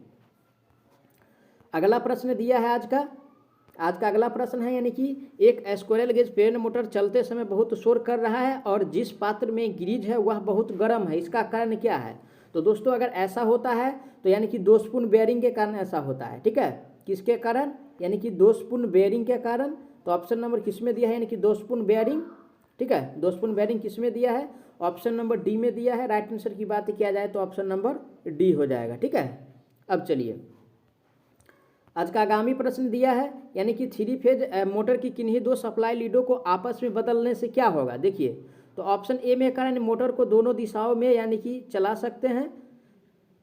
अगला प्रश्न दिया है आज का अगला प्रश्न है, यानी कि एक स्क्वायरल गेज प्रेरण मोटर चलते समय बहुत शोर कर रहा है और जिस पात्र में ग्रीज है वह बहुत गर्म है, इसका कारण क्या है। तो दोस्तों अगर ऐसा होता है तो यानी कि दोषपूर्ण बेयरिंग के कारण ऐसा होता है, ठीक है। किसके कारण? यानी कि दोषपूर्ण बेयरिंग के कारण। तो ऑप्शन नंबर किस में दिया है, यानी कि दोषपूर्ण बेयरिंग, ठीक है। दोषपूर्ण बेयरिंग किस में दिया है? ऑप्शन नंबर डी में दिया है। राइट आंसर की बात किया जाए तो ऑप्शन नंबर डी हो जाएगा, ठीक है। अब चलिए आज का आगामी प्रश्न दिया है, यानी कि 3 फेज मोटर की किन्हीं 2 सप्लाई लीडों को आपस में बदलने से क्या होगा। देखिए तो ऑप्शन ए में कह रहा है मोटर को दोनों दिशाओं में यानी कि चला सकते हैं,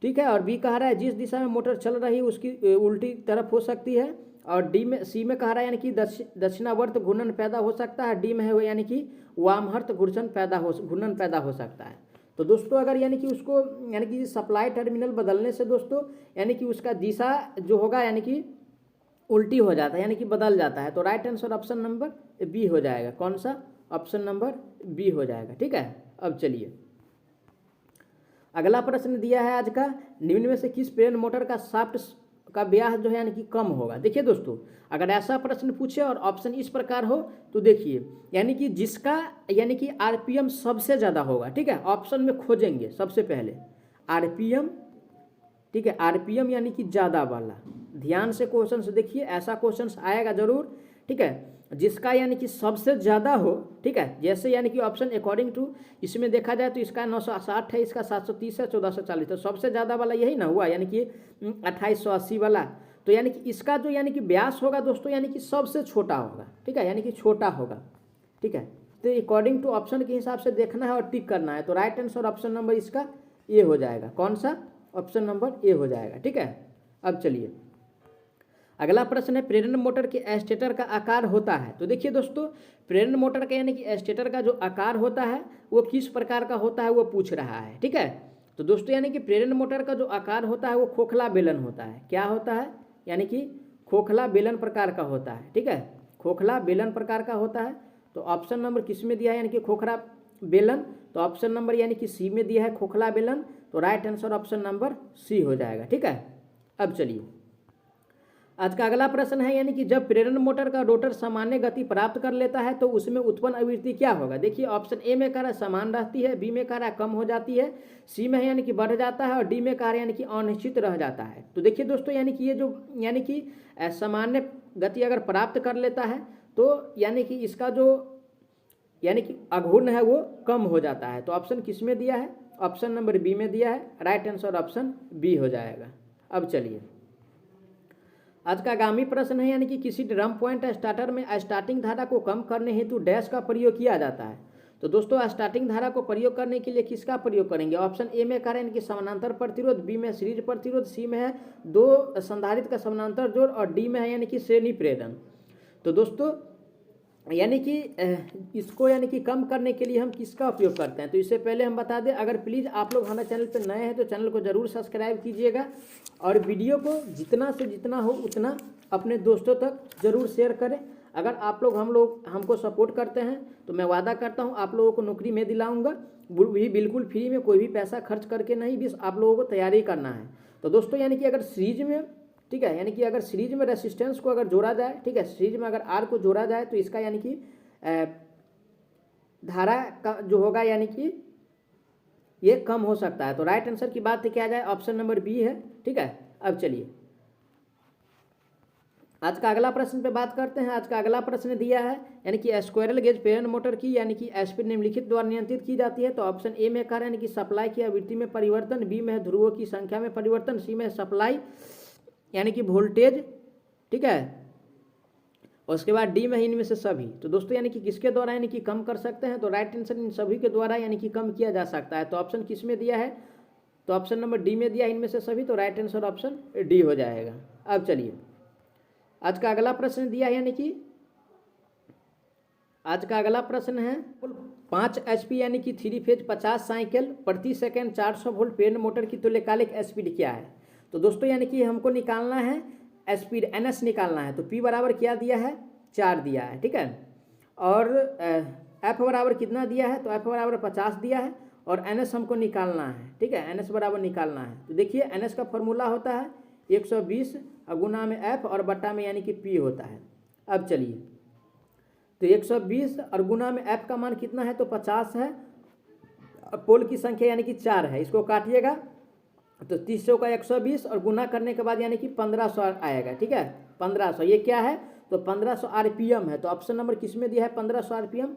ठीक है। और बी कह रहा है जिस दिशा में मोटर चल रही है उसकी उल्टी तरफ हो सकती है। और सी में कह रहा है यानी कि दक्षिणावर्त घूर्णन पैदा हो सकता है। डी में है वो यानी कि वामहर्त घूर्णन पैदा हो सकता है। तो दोस्तों अगर यानी कि उसको यानी कि सप्लाई टर्मिनल बदलने से दोस्तों यानी कि उसका दिशा जो होगा यानी कि उल्टी हो जाता है, यानी कि बदल जाता है। तो right answer option number B हो जाएगा। कौन सा? ऑप्शन नंबर बी हो जाएगा, ठीक है। अब चलिए अगला प्रश्न दिया है आज का, निम्न में से किस प्रेरण मोटर का शाफ्ट का व्यास जो है यानी कि कम होगा। देखिए दोस्तों अगर ऐसा प्रश्न पूछे और ऑप्शन इस प्रकार हो तो देखिए यानी कि जिसका यानी कि आरपीएम सबसे ज़्यादा होगा, ठीक है। ऑप्शन में खोजेंगे सबसे पहले आरपीएम, ठीक है, आरपीएम यानी कि ज़्यादा वाला, ध्यान से क्वेश्चन से देखिए, ऐसा क्वेश्चन आएगा जरूर, ठीक है, जिसका यानी कि सबसे ज़्यादा हो, ठीक है। जैसे यानी कि ऑप्शन अकॉर्डिंग टू इसमें देखा जाए तो इसका 960 है, इसका 730 है, 1440, तो सबसे ज़्यादा वाला यही ना हुआ, यानी कि 2880 वाला। तो यानी कि इसका जो यानी कि व्यास होगा दोस्तों, यानी कि सबसे छोटा होगा, ठीक है, यानी कि छोटा होगा, ठीक है। तो अकॉर्डिंग टू ऑप्शन के हिसाब से देखना है और टिक करना है। तो राइट आंसर ऑप्शन नंबर इसका ए हो जाएगा। कौन सा? ऑप्शन नंबर ए हो जाएगा, ठीक है। अब चलिए अगला प्रश्न है, प्रेरण मोटर के स्टेटर का आकार होता है। तो देखिए दोस्तों, प्रेरण मोटर का यानी कि स्टेटर का जो आकार होता है वो किस प्रकार का होता है वो पूछ रहा है, ठीक है। तो दोस्तों यानी कि प्रेरण मोटर का जो आकार होता है वो खोखला बेलन होता है। क्या होता है? यानी कि खोखला बेलन प्रकार का होता है, ठीक है, खोखला बेलन प्रकार का होता है। तो ऑप्शन नंबर किस में दिया है, यानी कि खोखला बेलन, तो ऑप्शन नंबर यानी कि सी में दिया है खोखला बेलन। तो right answer option number C हो जाएगा, ठीक है। अब चलिए आज का अगला प्रश्न है, यानी कि जब प्रेरण मोटर का रोटर सामान्य गति प्राप्त कर लेता है तो उसमें उत्पन्न आवृत्ति क्या होगा। देखिए ऑप्शन ए में कह रहा है समान रहती है, बी में कह रहा है कम हो जाती है, सी में है यानी कि बढ़ जाता है, और डी में कह रहा है यानी कि अनिश्चित रह जाता है। तो देखिए दोस्तों, यानी कि ये जो यानी कि सामान्य गति अगर प्राप्त कर लेता है तो यानी कि इसका जो यानी कि अघूर्ण है वो कम हो जाता है। तो ऑप्शन किस में दिया है? ऑप्शन नंबर बी में दिया है। राइट आंसर ऑप्शन बी हो जाएगा। अब चलिए आज का आगामी प्रश्न है, यानी कि किसी ड्रम पॉइंट स्टार्टर में स्टार्टिंग धारा को कम करने हेतु डैश का प्रयोग किया जाता है। तो दोस्तों स्टार्टिंग धारा को प्रयोग करने के लिए किसका प्रयोग करेंगे? ऑप्शन ए में करें कि समानांतर प्रतिरोध, बी में सीरीज प्रतिरोध, सी में है दो संधारित्र का समानांतर जोड़, और डी में है यानी कि श्रेणी प्रेरण। तो दोस्तों यानी कि इसको यानी कि कम करने के लिए हम किसका उपयोग करते हैं? तो इससे पहले हम बता दें, अगर प्लीज़ आप लोग हमारे चैनल पर नए हैं तो चैनल को ज़रूर सब्सक्राइब कीजिएगा, और वीडियो को जितना से जितना हो उतना अपने दोस्तों तक ज़रूर शेयर करें। अगर आप लोग हमको सपोर्ट करते हैं तो मैं वादा करता हूं आप लोगों को नौकरी में दिलाऊंगा, भी बिल्कुल फ्री में, कोई भी पैसा खर्च करके नहीं, बस आप लोगों को तैयारी करना है। तो दोस्तों यानी कि अगर सीरीज में, ठीक है, यानी कि अगर सीरीज में रेसिस्टेंस को अगर जोड़ा जाए, ठीक है, सीरीज में अगर आर को जोड़ा जाए तो इसका यानी कि धारा का जो होगा यानी कि ये कम हो सकता है। तो राइट आंसर की बात किया जाए ऑप्शन नंबर बी है, ठीक है। अब चलिए आज का अगला प्रश्न पे बात करते हैं। आज का अगला प्रश्न दिया है, यानी कि स्क्वायरल गेज प्रेरण मोटर की यानी कि स्पीड निम्नलिखित द्वारा नियंत्रित की जाती है। तो ऑप्शन ए में कह रहे हैं कि सप्लाई की आवृत्ति में परिवर्तन, बी में है ध्रुवों की संख्या में परिवर्तन, सी में सप्लाई यानी कि वोल्टेज, ठीक है, और उसके बाद डी में है इनमें से सभी। तो दोस्तों यानी कि किसके द्वारा यानी कि कम कर सकते हैं? तो राइट आंसर इन सभी के द्वारा यानी कि कम किया जा सकता है। तो ऑप्शन किस में दिया है? तो ऑप्शन नंबर डी में दिया है इनमें से सभी। तो राइट आंसर ऑप्शन डी हो जाएगा। अब चलिए आज का अगला प्रश्न दिया है, यानी कि आज का अगला प्रश्न है 5 HP यानी कि 3 फेज 50 साइकिल प्रति सेकेंड 400 वोल्ट प्रेरण मोटर की तुल्यकालिक स्पीड क्या है? तो दोस्तों यानी कि हमको निकालना है स्पीड NS निकालना है। तो P बराबर क्या दिया है? 4 दिया है, ठीक है, और F बराबर कितना दिया है? तो F बराबर 50 दिया है, और NS हमको निकालना है, ठीक है, NS बराबर निकालना है। तो देखिए NS का फॉर्मूला होता है 120 गुना में F और बट्टा में यानी कि P होता है। अब चलिए तो 120 और गुना में F का मान कितना है? तो 50 है, पोल की संख्या यानी कि 4 है, इसको काटिएगा तो 300 का 120 और गुना करने के बाद यानी कि 1500 आएगा, ठीक है, 1500। ये क्या है? तो 1500 RPM है। तो ऑप्शन नंबर किस में दिया है? 1500 RPM।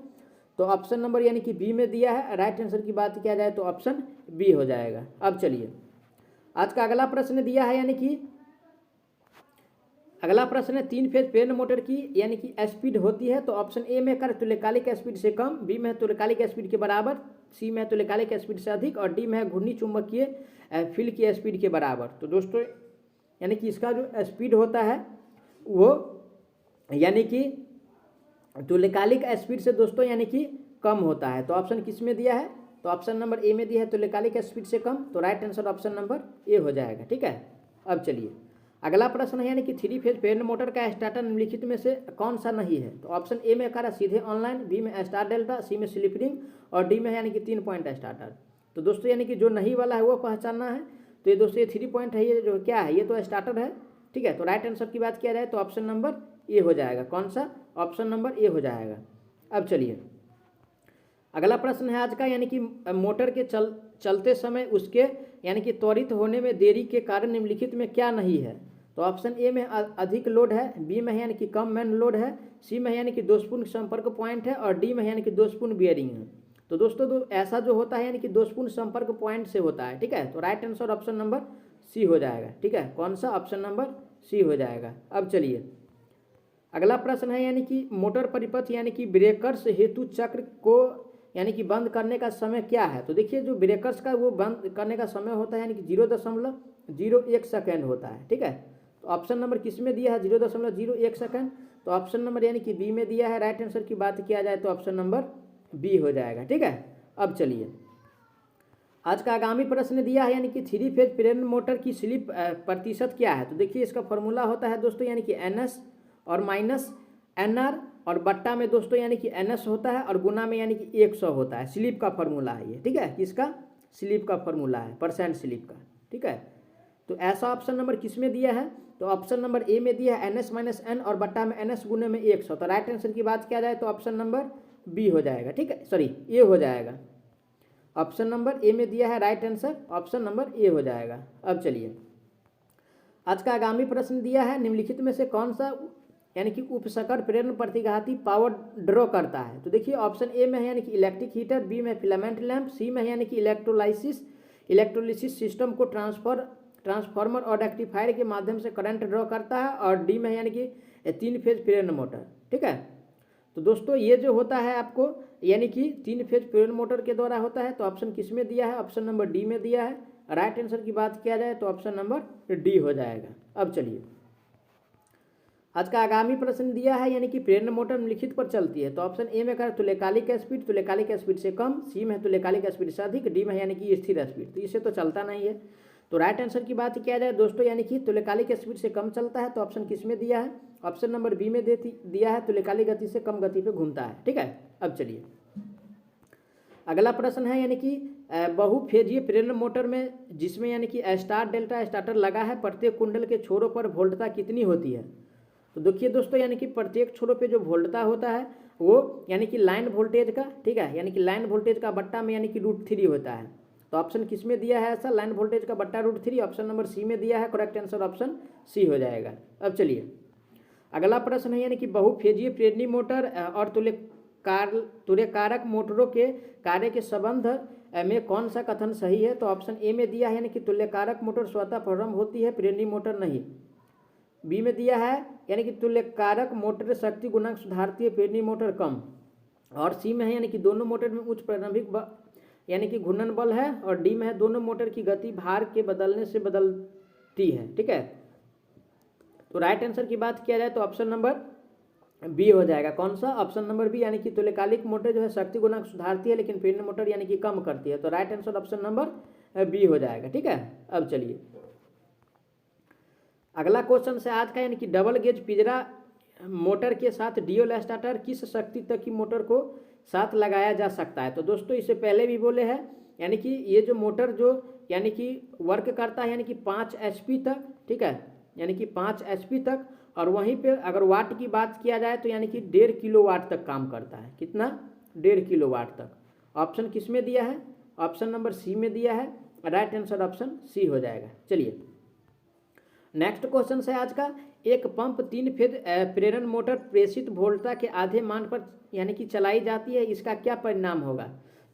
तो ऑप्शन नंबर यानी कि बी में दिया है। राइट आंसर की बात किया जाए तो ऑप्शन बी हो जाएगा। अब चलिए आज का अगला प्रश्न दिया है, यानी कि अगला प्रश्न है 3 फेज प्रेरण मोटर की यानी कि स्पीड होती है। तो ऑप्शन ए में कर तुल्यकालिक स्पीड से कम, बी में तुल्यकालिक स्पीड के बराबर, सी में तुल्यकालिक स्पीड से अधिक, और डी में घूर्णी चुंबकीय फील्ड की स्पीड के बराबर। तो दोस्तों यानी कि इसका जो स्पीड होता है वो यानी कि तुल्यकालिक स्पीड से दोस्तों यानी कि कम होता है। तो ऑप्शन किस में दिया है? तो ऑप्शन नंबर ए में दिया है तुल्यकालिक स्पीड से कम। तो right answer option number A हो जाएगा, ठीक है। अब चलिए अगला प्रश्न है, यानी कि 3 फेज प्रेरण मोटर का स्टार्टर निम्नलिखित में से कौन सा नहीं है? तो ऑप्शन ए में करा सीधे ऑनलाइन, बी में स्टार डेल्टा, सी में स्लिप रिंग, और डी में यानी कि 3 पॉइंट स्टार्टर। तो दोस्तों यानी कि जो नहीं वाला है वो पहचानना है। तो ये दोस्तों ये 3 पॉइंट है, ये जो क्या है? ये तो स्टार्टर है, ठीक है। तो राइट आंसर की बात किया जाए तो ऑप्शन नंबर ए हो जाएगा। कौन सा? ऑप्शन नंबर ए हो जाएगा। अब चलिए अगला प्रश्न है आज का, यानी कि मोटर के चलते समय उसके यानी कि त्वरित होने में देरी के कारण निम्नलिखित में क्या नहीं है? तो ऑप्शन ए में अधिक लोड है, बी में है यानी कि कम मैन लोड है, सी में है यानी कि दोषपूर्ण संपर्क पॉइंट है और डी में है यानी कि दोषपूर्ण बियरिंग है। तो दोस्तों ऐसा जो होता है यानी कि दोषपूर्ण संपर्क पॉइंट से होता है, ठीक है। तो right answer option number C हो जाएगा, ठीक है। कौन सा? ऑप्शन नंबर सी हो जाएगा। अब चलिए अगला प्रश्न है यानी कि मोटर परिपथ यानी कि ब्रेकर्स हेतु चक्र को यानी कि बंद करने का समय क्या है? तो देखिए जो ब्रेकर्स का वो बंद करने का समय होता है यानी कि 0.01 सेकेंड होता है, ठीक है। तो ऑप्शन नंबर किस में दिया है? 0.01 सेकेंड। तो ऑप्शन नंबर यानी कि बी में दिया है। राइट आंसर की बात किया जाए तो ऑप्शन नंबर बी हो जाएगा, ठीक है। अब चलिए आज का आगामी प्रश्न दिया है यानी कि 3 फेज प्रेरण मोटर की स्लिप प्रतिशत क्या है? तो देखिए इसका फॉर्मूला होता है दोस्तों यानी कि NS और माइनस NR और बट्टा में दोस्तों यानी कि NS होता है और गुना में यानी कि 100 होता है। स्लिप का फॉर्मूला है ये, ठीक है। किसका? स्लिप का फॉर्मूला है, परसेंट स्लिप का, ठीक है। तो ऐसा ऑप्शन नंबर किस में दिया है? तो ऑप्शन नंबर ए में दिया है NS माइनस N और बट्टा में NS गुने में 100। तो राइट आंसर की बात किया जाए तो ऑप्शन नंबर बी हो जाएगा, ठीक है, सॉरी ए हो जाएगा। ऑप्शन नंबर ए में दिया है right answer, option number A हो जाएगा। अब चलिए आज का आगामी प्रश्न दिया है निम्नलिखित में से कौन सा यानी कि उपसकल प्रेरण प्रतिघाती पावर ड्रॉ करता है? तो देखिए ऑप्शन ए में है यानी कि इलेक्ट्रिक हीटर, बी में फिलामेंट लैंप, सी में है यानी कि इलेक्ट्रोलिसिस सिस्टम को ट्रांसफार्मर और रेक्टिफायर के माध्यम से करंट ड्रॉ करता है और डी में है यानी कि 3 फेज प्रेरण मोटर, ठीक है। तो दोस्तों ये जो होता है आपको यानी कि 3 फेज प्रेरण मोटर के द्वारा होता है। तो ऑप्शन किस में दिया है? ऑप्शन नंबर डी में दिया है। राइट आंसर की बात किया जाए तो ऑप्शन नंबर डी हो जाएगा। अब चलिए आज का आगामी प्रश्न दिया है यानी कि प्रेरण मोटर निम्नलिखित पर चलती है। तो ऑप्शन ए में कहा तुल्यकालिक स्पीड से कम, सी में तुल्यकालिक स्पीड से अधिक, डी में यानी कि स्थिर स्पीड। तो इससे तो चलता नहीं है। तो राइट आंसर की बात किया जाए दोस्तों यानी कि तुल्यकालिक स्पीड से कम चलता है। तो ऑप्शन किस में दिया है? ऑप्शन नंबर बी में दिया है, तुल्यकालिक गति से कम गति पे घूमता है, ठीक है। अब चलिए अगला प्रश्न है यानी कि बहुफेजीय प्रेरण मोटर में जिसमें यानी कि स्टार डेल्टा स्टार्टर लगा है, प्रत्येक कुंडल के छोरों पर वोल्टता कितनी होती है? तो देखिए दोस्तों यानी कि प्रत्येक छोरों पे जो वोल्टता होता है वो यानी कि लाइन वोल्टेज का, ठीक है, यानी कि लाइन वोल्टेज का बट्टा में यानी कि √3 होता है। तो ऑप्शन किस में दिया है ऐसा? लाइन वोल्टेज का बट्टा √3। ऑप्शन नंबर सी में दिया है। करेक्ट आंसर ऑप्शन सी हो जाएगा। अब चलिए अगला प्रश्न है यानी कि बहुफेजीय प्रेरणी मोटर और तुल्यकारक मोटरों के कार्य के संबंध में कौन सा कथन सही है? तो ऑप्शन ए में दिया है यानी कि तुल्यकारक मोटर स्वतः प्रारंभ होती है, प्रेरणी मोटर नहीं। बी में दिया है यानी कि तुल्यकारक मोटर शक्ति गुणांक सुधारती है, प्रेरणी मोटर कम। और सी में है यानी कि दोनों मोटर में उच्च प्रारंभिक यानी कि घूर्णन बल है। और डी में है दोनों मोटर की गति भार के बदलने से बदलती है, ठीक है। तो राइट आंसर की बात किया जाए तो ऑप्शन नंबर बी हो जाएगा। कौन सा? ऑप्शन नंबर बी, यानी कि तुल्यकालिक मोटर जो है शक्ति गुणांक सुधारती है लेकिन प्रेरण मोटर यानी कि कम करती है। तो right answer option number B हो जाएगा, ठीक है। अब चलिए अगला क्वेश्चन से आज का, यानी कि डबल गेज पिंजरा मोटर के साथ ड्यूल स्टार्टर किस शक्ति तक की मोटर को साथ लगाया जा सकता है? तो दोस्तों इससे पहले भी बोले हैं यानी कि ये जो मोटर जो यानी कि वर्क करता है यानी कि 5 HP तक, ठीक है, यानी कि 5 HP तक। और वहीं पे अगर वाट की बात किया जाए तो यानी कि 1.5 किलोवाट तक काम करता है। कितना? 1.5 किलोवाट तक। ऑप्शन किस में दिया है? ऑप्शन नंबर सी में दिया है। राइट आंसर ऑप्शन सी हो जाएगा। चलिए नेक्स्ट क्वेश्चन है आज का, एक पंप 3 फेज प्रेरण मोटर प्रेषित वोल्टता के आधे मान पर यानी कि चलाई जाती है, इसका क्या परिणाम होगा?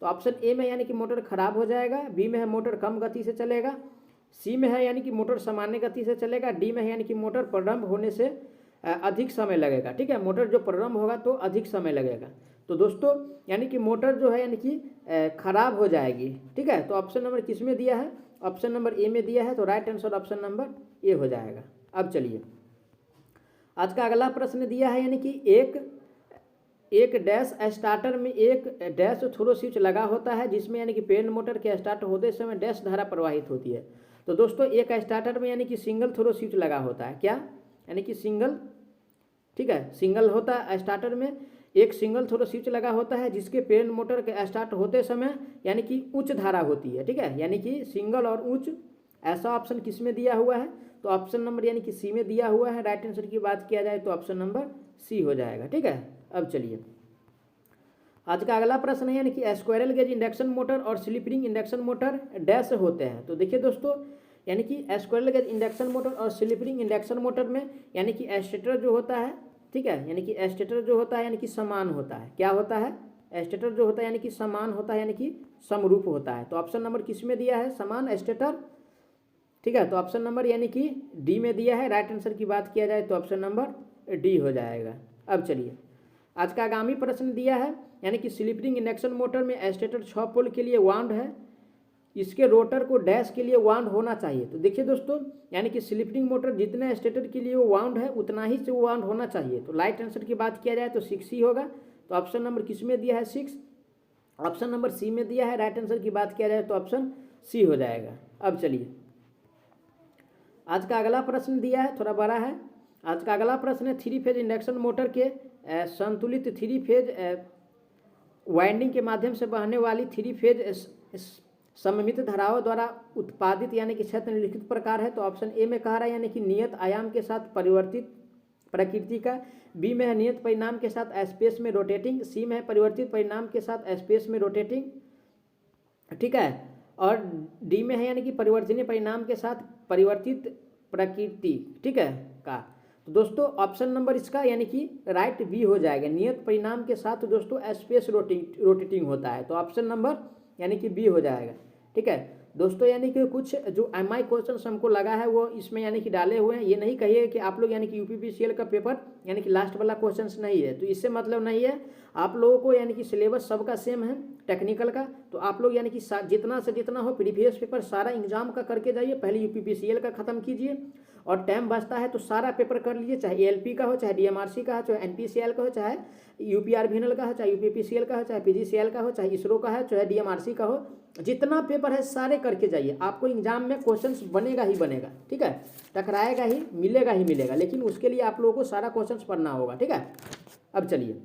तो ऑप्शन ए में यानी कि मोटर खराब हो जाएगा, बी में है मोटर कम गति से चलेगा, सी में है यानी कि मोटर सामान्य गति से चलेगा, डी में है यानी कि मोटर प्रारंभ होने से अधिक समय लगेगा। ठीक है, मोटर जो प्रारंभ होगा तो अधिक समय लगेगा। तो दोस्तों यानी कि मोटर जो है यानी कि खराब हो जाएगी। ठीक है, तो ऑप्शन नंबर किस में दिया है? ऑप्शन नंबर ए में दिया है। तो right answer option number A हो जाएगा। अब चलिए आज का अगला प्रश्न दिया है, यानी कि एक डैश स्टार्टर में एक डैश थ्रो स्विच लगा होता है जिसमें यानी कि प्रेरण मोटर के स्टार्ट होते समय डैश धारा प्रवाहित होती है। तो दोस्तों एक स्टार्टर में यानी कि सिंगल थ्रो स्विच लगा होता है। क्या? यानी कि सिंगल, ठीक है, सिंगल होता है स्टार्टर में एक सिंगल थ्रो स्विच लगा होता है जिसके प्रेरण मोटर के स्टार्ट होते समय यानी कि उच्च धारा होती है। ठीक है, यानी कि सिंगल और उच्च, ऐसा ऑप्शन किस में दिया हुआ है? तो ऑप्शन नंबर यानी कि सी में दिया हुआ है। राइट आंसर की बात किया जाए तो ऑप्शन नंबर सी हो जाएगा। ठीक है, अब चलिए आज का अगला प्रश्न है, यानी कि स्क्वायरल गेज इंडक्शन मोटर और slip ring induction motor dash होते हैं। तो देखिए दोस्तों यानी कि स्क्विरल केज इंडक्शन मोटर और स्लिप रिंग इंडक्शन मोटर में यानी कि स्टेटर जो होता है, ठीक है, यानी कि स्टेटर जो होता है यानी कि समान होता है। क्या होता है? स्टेटर जो होता है यानी कि समान होता है, यानी कि समरूप होता है। तो ऑप्शन नंबर किस में दिया है? समान स्टेटर, ठीक है। तो ऑप्शन नंबर यानी कि डी में दिया है। राइट आंसर की बात किया जाए तो ऑप्शन नंबर डी हो जाएगा। अब चलिए आज का आगामी प्रश्न दिया है, यानी कि स्लिप रिंग इंडक्शन मोटर में स्टेटर 6 पोल के लिए वाउंड है, इसके रोटर को डैश के लिए वाउंड होना चाहिए। तो देखिए दोस्तों, यानी कि स्लिप रिंग मोटर जितना स्टेटर के लिए वो वाउंड है उतना ही से वो वाउंड होना चाहिए। तो राइट आंसर की बात किया जाए तो 6 ही होगा। तो ऑप्शन नंबर किस में दिया है? 6। ऑप्शन नंबर सी में दिया है। राइट आंसर की बात किया जाए तो ऑप्शन सी हो जाएगा। अब चलिए आज का अगला प्रश्न दिया है, थोड़ा बड़ा है। आज का अगला प्रश्न है 3 फेज इंडक्शन मोटर के संतुलित 3 फेज वाइंडिंग के माध्यम से बहने वाली 3 फेज सममित धाराओं द्वारा उत्पादित यानी कि क्षेत्र निम्नलिखित प्रकार है। तो ऑप्शन ए में कह रहा है यानी कि नियत आयाम के साथ परिवर्तित प्रकृति का, बी में है नियत परिणाम के साथ स्पेस में रोटेटिंग, सी में है परिवर्तित परिणाम के साथ स्पेस में रोटेटिंग, ठीक है, और डी में है यानी कि परिवर्तनीय परिणाम के साथ परिवर्तित प्रकृति, ठीक है का। तो दोस्तों ऑप्शन नंबर इसका यानी कि राइट बी हो जाएगा। नियत परिणाम के साथ दोस्तों स्पेस रोटेटिंग होता है। तो ऑप्शन नंबर यानी कि बी हो जाएगा, ठीक है दोस्तों। यानी कि कुछ जो MI क्वेश्चन हमको लगा है वो इसमें यानी कि डाले हुए हैं। ये नहीं कहिए कि आप लोग यानी कि UPPCL का पेपर यानी कि लास्ट वाला क्वेश्चन नहीं है, तो इससे मतलब नहीं है। आप लोगों को यानी कि सिलेबस सबका सेम है टेक्निकल का, तो आप लोग यानी कि जितना से जितना हो प्रीवियस पेपर सारा एग्जाम का करके जाइए। पहले UPPCL का ख़त्म कीजिए और टाइम बचता है तो सारा पेपर कर लीजिए, चाहे ALP का हो, चाहे DMRC का हो, चाहे NPCL का हो, चाहे UPRVNL का हो, चाहे UPPCL का हो, चाहे PGCL का हो, चाहे ISRO का है, चाहे DMRC का हो। जितना पेपर है सारे करके जाइए, आपको एग्जाम में क्वेश्चंस बनेगा ही बनेगा, ठीक है, टकराएगा ही मिलेगा, लेकिन उसके लिए आप लोगों को सारा क्वेश्चंस पढ़ना होगा, ठीक है। अब चलिए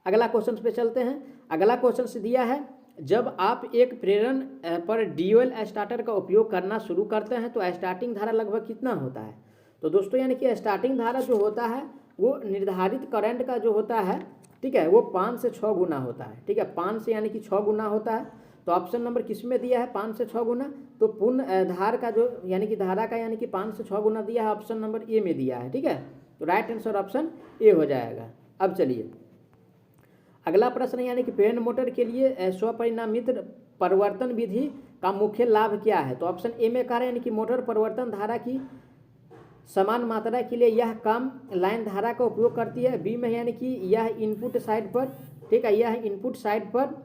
अगला क्वेश्चन पे चलते हैं। अगला क्वेश्चन दिया है, जब आप एक प्रेरण पर ड्यूल स्टार्टर का उपयोग करना शुरू करते हैं तो स्टार्टिंग धारा लगभग कितना होता है? तो दोस्तों यानी कि स्टार्टिंग धारा जो होता है वो निर्धारित करंट का जो होता है, ठीक है, वो 5 से 6 गुना होता है, ठीक है, 5 से यानी कि 6 गुना होता है। तो ऑप्शन नंबर किस में दिया है? 5 से 6 गुना। तो पूर्ण धार का जो यानी कि धारा का यानी कि 5 से 6 गुना दिया है, ऑप्शन नंबर ए में दिया है, ठीक है। तो राइट आंसर ऑप्शन ए हो जाएगा। अब चलिए अगला प्रश्न यानी कि प्रेरण मोटर के लिए स्वपरिणामित परिवर्तन विधि का मुख्य लाभ क्या है? तो ऑप्शन ए में कह रहे हैं यानी कि मोटर परिवर्तन धारा की समान मात्रा के लिए यह कम लाइन धारा का उपयोग करती है। बी में यानी कि यह इनपुट साइड पर, ठीक है, यह इनपुट साइड पर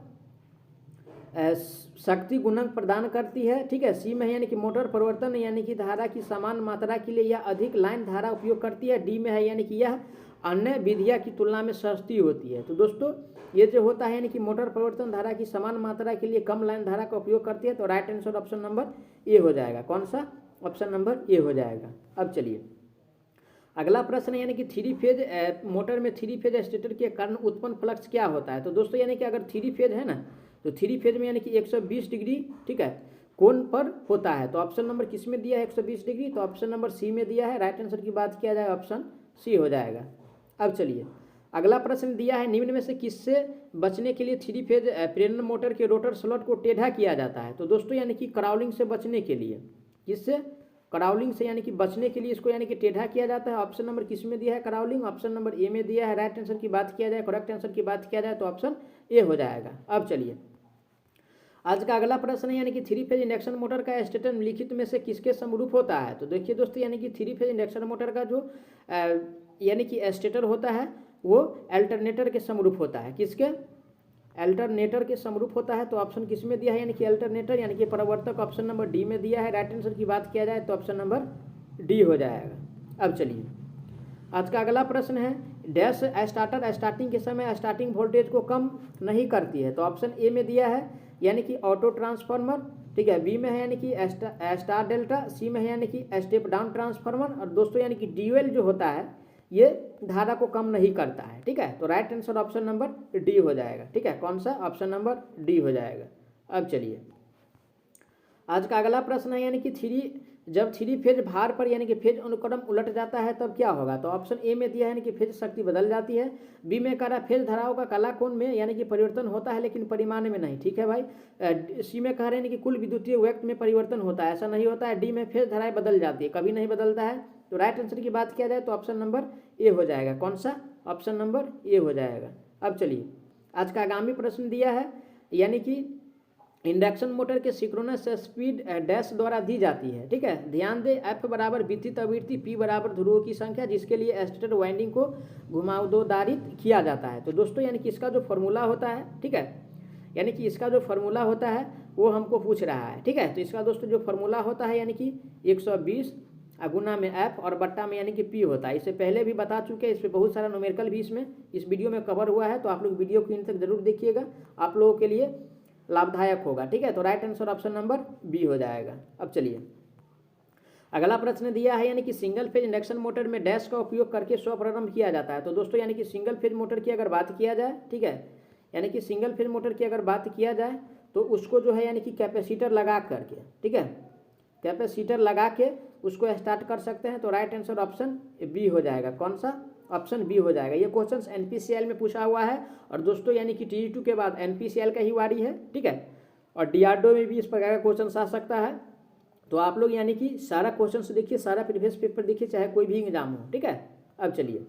शक्ति गुणक प्रदान करती है, ठीक है। सी में यानी कि मोटर परिवर्तन यानी कि धारा की समान मात्रा के लिए यह अधिक लाइन धारा उपयोग करती है। डी में है यानी कि यह अन्य विधियां की तुलना में सस्ती होती है। तो दोस्तों ये जो होता है यानी कि मोटर परिवर्तन धारा की समान मात्रा के लिए कम लाइन धारा का उपयोग करती है। तो right answer option number A हो जाएगा। कौन सा? ऑप्शन नंबर ए हो जाएगा। अब चलिए अगला प्रश्न यानी कि 3 फेज मोटर में 3 फेज स्टेटर के कारण उत्पन्न फ्लक्स क्या होता है? तो दोस्तों यानी कि अगर 3 फेज है ना, तो 3 फेज में यानी कि 120 डिग्री, ठीक है, कोण पर होता है। तो ऑप्शन नंबर किस में दिया है 120 डिग्री? तो ऑप्शन नंबर सी में दिया है। राइट आंसर की बात किया जाए ऑप्शन सी हो जाएगा। अब चलिए अगला प्रश्न दिया है, निम्न में से किससे बचने के लिए 3 फेज प्रेरण मोटर के रोटर स्लॉट को टेढ़ा किया जाता है? तो दोस्तों यानी कि क्राउलिंग से बचने के लिए, किससे? क्राउलिंग से यानी कि बचने के लिए इसको यानी कि टेढ़ा किया जाता है। ऑप्शन नंबर किस में दिया है? क्राउलिंग। ऑप्शन नंबर ए में दिया है। राइट आंसर की बात किया जाए, करेक्ट आंसर की बात किया जाए तो ऑप्शन ए हो जाएगा। अब चलिए आज का अगला प्रश्न है यानी कि 3 फेज इंडक्शन मोटर का स्टेटर निम्नलिखित में से किसके समरूप होता है? तो देखिए दोस्तों यानी कि 3 फेज इंडक्शन मोटर का जो यानी कि स्टेटर होता है वो अल्टरनेटर के समरूप होता है। किसके? अल्टरनेटर के समरूप होता है। तो ऑप्शन किस में दिया है? यानी कि अल्टरनेटर यानी कि परिवर्तक ऑप्शन नंबर डी में दिया है। राइट आंसर की बात किया जाए तो ऑप्शन नंबर डी हो जाएगा। अब चलिए आज का अगला प्रश्न है, डैश स्टार्टर स्टार्टिंग के समय स्टार्टिंग वोल्टेज को कम नहीं करती है। तो ऑप्शन ए में दिया है यानी कि ऑटो ट्रांसफार्मर, ठीक है। बी में है यानी कि स्टार डेल्टा। सी में है यानी कि स्टेप डाउन ट्रांसफार्मर। और दोस्तों यानी कि ड्यूएल जो होता है ये धारा को कम नहीं करता है, ठीक है। तो right answer option number D हो जाएगा, ठीक है। कौन सा? ऑप्शन नंबर डी हो जाएगा। अब चलिए आज का अगला प्रश्न है यानी कि जब 3 फेज भार पर यानी कि फेज अनुक्रम उलट जाता है तब क्या होगा? तो ऑप्शन ए में दिया है यानी कि फेज शक्ति बदल जाती है। बी में कह रहा है फेज धाराओं का कालाकोण में यानी कि परिवर्तन होता है लेकिन परिमाण में नहीं। ठीक है भाई। सी में कह रहे हैं कि कुल विद्युतीय वेग में परिवर्तन होता है, ऐसा नहीं होता है। डी में फेज धाराएं बदल जाती है, कभी नहीं बदलता है। तो राइट आंसर की बात किया जाए तो ऑप्शन नंबर ए हो जाएगा। कौन सा? ऑप्शन नंबर ए हो जाएगा। अब चलिए आज का आगामी प्रश्न दिया है यानी कि इंडक्शन मोटर के सिंक्रोनस स्पीड डैश द्वारा दी जाती है। ठीक है, ध्यान दें F बराबर विद्युत आवृत्ति, P बराबर ध्रुवों की संख्या जिसके लिए स्टेटर वाइंडिंग को घुमावदारित किया जाता है। तो दोस्तों यानी कि इसका जो फॉर्मूला होता है, ठीक है, यानी कि इसका जो फॉर्मूला होता है वो हमको पूछ रहा है। ठीक है, तो इसका दोस्तों जो फॉर्मूला होता है यानी कि 120 गुना में F और बट्टा में यानी कि P होता है। इससे पहले भी बता चुके हैं, इस पर बहुत सारा न्यूमेरिकल भी इस वीडियो में कवर हुआ है। तो आप लोग वीडियो को इन तक जरूर देखिएगा, आप लोगों के लिए लाभदायक होगा। ठीक है, तो right answer option number B हो जाएगा। अब चलिए अगला प्रश्न दिया है यानी कि सिंगल फेज इंडक्शन मोटर में डैश का उपयोग करके स्वप्रारंभ किया जाता है। तो दोस्तों यानी कि सिंगल फेज मोटर की अगर बात किया जाए, ठीक है, यानी कि सिंगल फेज मोटर की अगर बात किया जाए तो उसको जो है यानी कि कैपेसिटर लगा करके, ठीक है, कैपेसिटर लगा के उसको स्टार्ट कर सकते हैं। तो राइट आंसर ऑप्शन बी हो जाएगा। कौन सा? ऑप्शन बी हो जाएगा। ये क्वेश्चन एनपीसीएल में पूछा हुआ है और दोस्तों यानी कि टी2 के बाद एनपीसीएल का ही वारी है। ठीक है, और डीआरडीओ में भी इस प्रकार का क्वेश्चन आ सकता है। तो आप लोग यानी कि सारा क्वेश्चन देखिए, सारा प्रीवियस पेपर देखिए, चाहे कोई भी एग्जाम हो। ठीक है, अब चलिए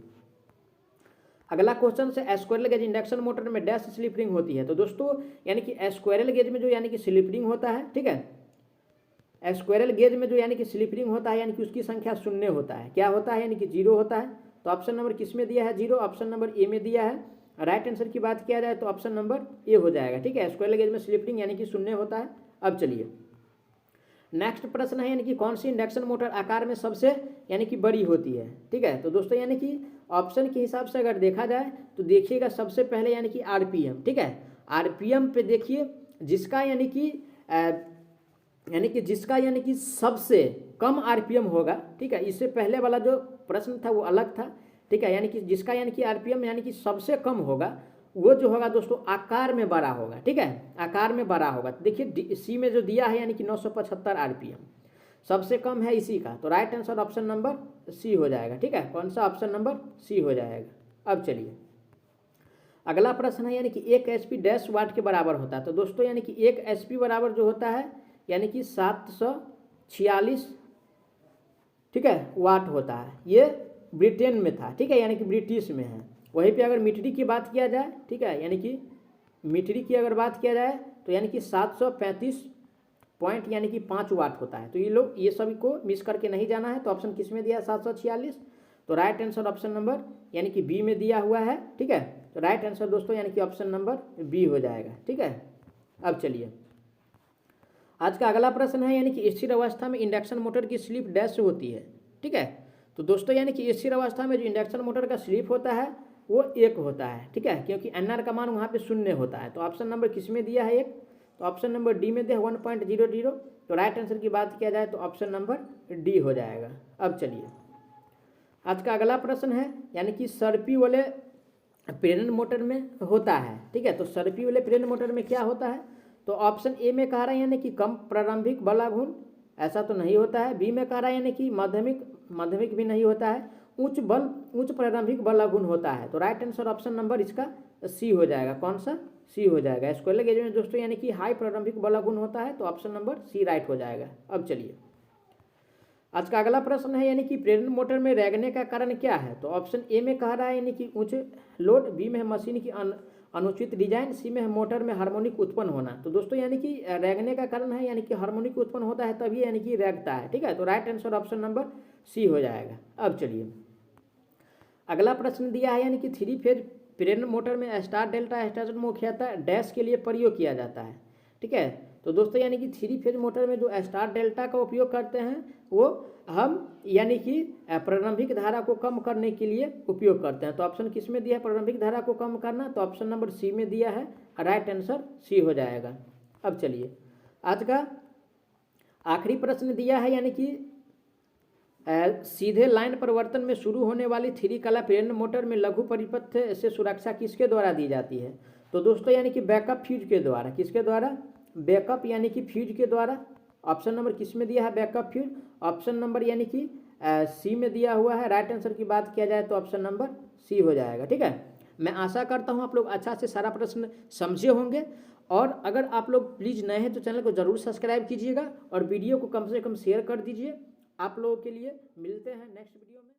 अगला क्वेश्चन से स्क्वायरल गेज इंडक्शन मोटर में डैश स्लिप रिंग होती है। तो दोस्तों यानी कि स्क्वायरल गेज में जो यानी कि स्लिप रिंग होता है, ठीक है, स्क्वायरल गेज में जो यानी कि स्लिप रिंग होता है यानी कि उसकी संख्या 0 होता है। क्या होता है? यानी कि 0 होता है। तो ऑप्शन नंबर किस में दिया है? 0। ऑप्शन नंबर ए में दिया है। राइट आंसर की बात किया जाए तो ऑप्शन नंबर ए हो जाएगा। ठीक है, स्क्वायरल गेज में स्लिप रिंग यानी कि 0 होता है। अब चलिए नेक्स्ट प्रश्न है यानी कि कौन सी इंडक्शन मोटर आकार में सबसे यानी कि बड़ी होती है। ठीक है, तो दोस्तों यानी कि ऑप्शन के हिसाब से अगर देखा जाए तो देखिएगा सबसे पहले यानी कि आरपीएम। ठीक है, आरपीएम पे देखिए जिसका यानी कि सबसे कम आरपीएम होगा। ठीक है, इससे पहले वाला जो प्रश्न था वो अलग था। ठीक है, यानी कि जिसका यानी कि आरपीएम यानी कि सबसे कम होगा वो जो होगा दोस्तों आकार में बड़ा होगा। ठीक है, आकार में बड़ा होगा। तो देखिए सी में जो दिया है यानी कि 975 आरपीएम सबसे कम है इसी का। तो right answer option number C हो जाएगा। ठीक है, कौन सा? ऑप्शन नंबर सी हो जाएगा। अब चलिए अगला प्रश्न है यानी कि 1 एचपी डैश वाट के बराबर होता है। तो दोस्तों यानी कि 1 एचपी बराबर जो होता है यानी कि 746, ठीक है, वाट होता है। ये ब्रिटेन में था। ठीक है, यानी कि ब्रिटिश में है। वहीं पे अगर मीटरी की बात किया जाए, ठीक है, यानी कि मीटरी की अगर बात किया जाए तो यानी कि 735 पॉइंट यानी कि 5 वाट होता है। तो ये सभी को मिस करके नहीं जाना है। तो ऑप्शन किस में दिया है? 746। तो राइट आंसर ऑप्शन नंबर यानी कि बी में दिया हुआ है। ठीक है, तो राइट आंसर दोस्तों यानी कि ऑप्शन नंबर बी हो जाएगा। ठीक है, अब चलिए आज का अगला प्रश्न है यानी कि स्थिर अवस्था में इंडक्शन मोटर की स्लिप डैश होती है। ठीक है, तो दोस्तों यानी कि स्थिर अवस्था में जो इंडक्शन मोटर का स्लिप होता है वो 1 होता है। ठीक है, क्योंकि एनआर का मान वहाँ पे 0 होता है। तो ऑप्शन नंबर किस में दिया है? 1। तो ऑप्शन नंबर डी में दिया 1.00। तो राइट आंसर की बात किया जाए तो ऑप्शन नंबर डी हो जाएगा। अब चलिए आज का अगला प्रश्न है यानी कि सर्पी वाले प्रेरण मोटर में होता है। ठीक है, तो सर्पी वाले प्रेरण मोटर में क्या होता है? तो ऑप्शन ए में कह रहा है यानी कि कम प्रारंभिक बलाघूर्ण, ऐसा तो नहीं होता है। बी में कह रहा है यानी कि माध्यमिक भी नहीं होता है। उच्च प्रारंभिक बलाघूर्ण होता है। तो राइट आंसर ऑप्शन नंबर इसका सी हो जाएगा। कौन सा? सी हो जाएगा। स्क्वायरल गेज में दोस्तों यानी कि हाई प्रारंभिक बलाघूर्ण होता है। तो ऑप्शन नंबर सी राइट हो जाएगा। अब चलिए आज का अगला प्रश्न है यानी कि प्रेरण मोटर में रेंगने का कारण क्या है? तो ऑप्शन ए में कह रहा है यानी कि उच्च लोड, बी में है मशीन की अनुचित डिजाइन, सी में है मोटर में हार्मोनिक उत्पन्न होना। तो दोस्तों यानी कि रेंगने का कारण है यानी कि हार्मोनिक उत्पन्न होता है तभी यानी कि रेंगता है। ठीक है, तो right answer option number C हो जाएगा। अब चलिए अगला प्रश्न दिया है यानी कि 3 फेज प्रेरण मोटर में स्टार डेल्टा स्टार्टर मुख्यतः डैश के लिए प्रयोग किया जाता है। ठीक है, तो दोस्तों यानी कि 3 फेज मोटर में जो स्टार डेल्टा का उपयोग करते हैं वो हम यानी कि प्रारंभिक धारा को कम करने के लिए उपयोग करते हैं। तो ऑप्शन किस में दिया है प्रारंभिक धारा को कम करना? तो ऑप्शन नंबर सी में दिया है। राइट आंसर सी हो जाएगा। अब चलिए आज का आखिरी प्रश्न दिया है यानी कि सीधे लाइन परिवर्तन में शुरू होने वाली 3 कला प्रेरण मोटर में लघु परिपथ से सुरक्षा किसके द्वारा दी जाती है? तो दोस्तों यानी कि बैकअप फ्यूज के द्वारा। किसके द्वारा? बैकअप यानी कि फ्यूज के द्वारा। ऑप्शन नंबर किस में दिया है, बैकअप फ्यूल। ऑप्शन नंबर यानी कि सी में दिया हुआ है। राइट आंसर की बात किया जाए तो ऑप्शन नंबर सी हो जाएगा। ठीक है, मैं आशा करता हूँ आप लोग अच्छा से सारा प्रश्न समझे होंगे। और अगर आप लोग प्लीज़ नए हैं तो चैनल को ज़रूर सब्सक्राइब कीजिएगा और वीडियो को कम से कम शेयर कर दीजिए। आप लोगों के लिए मिलते हैं नेक्स्ट वीडियो में।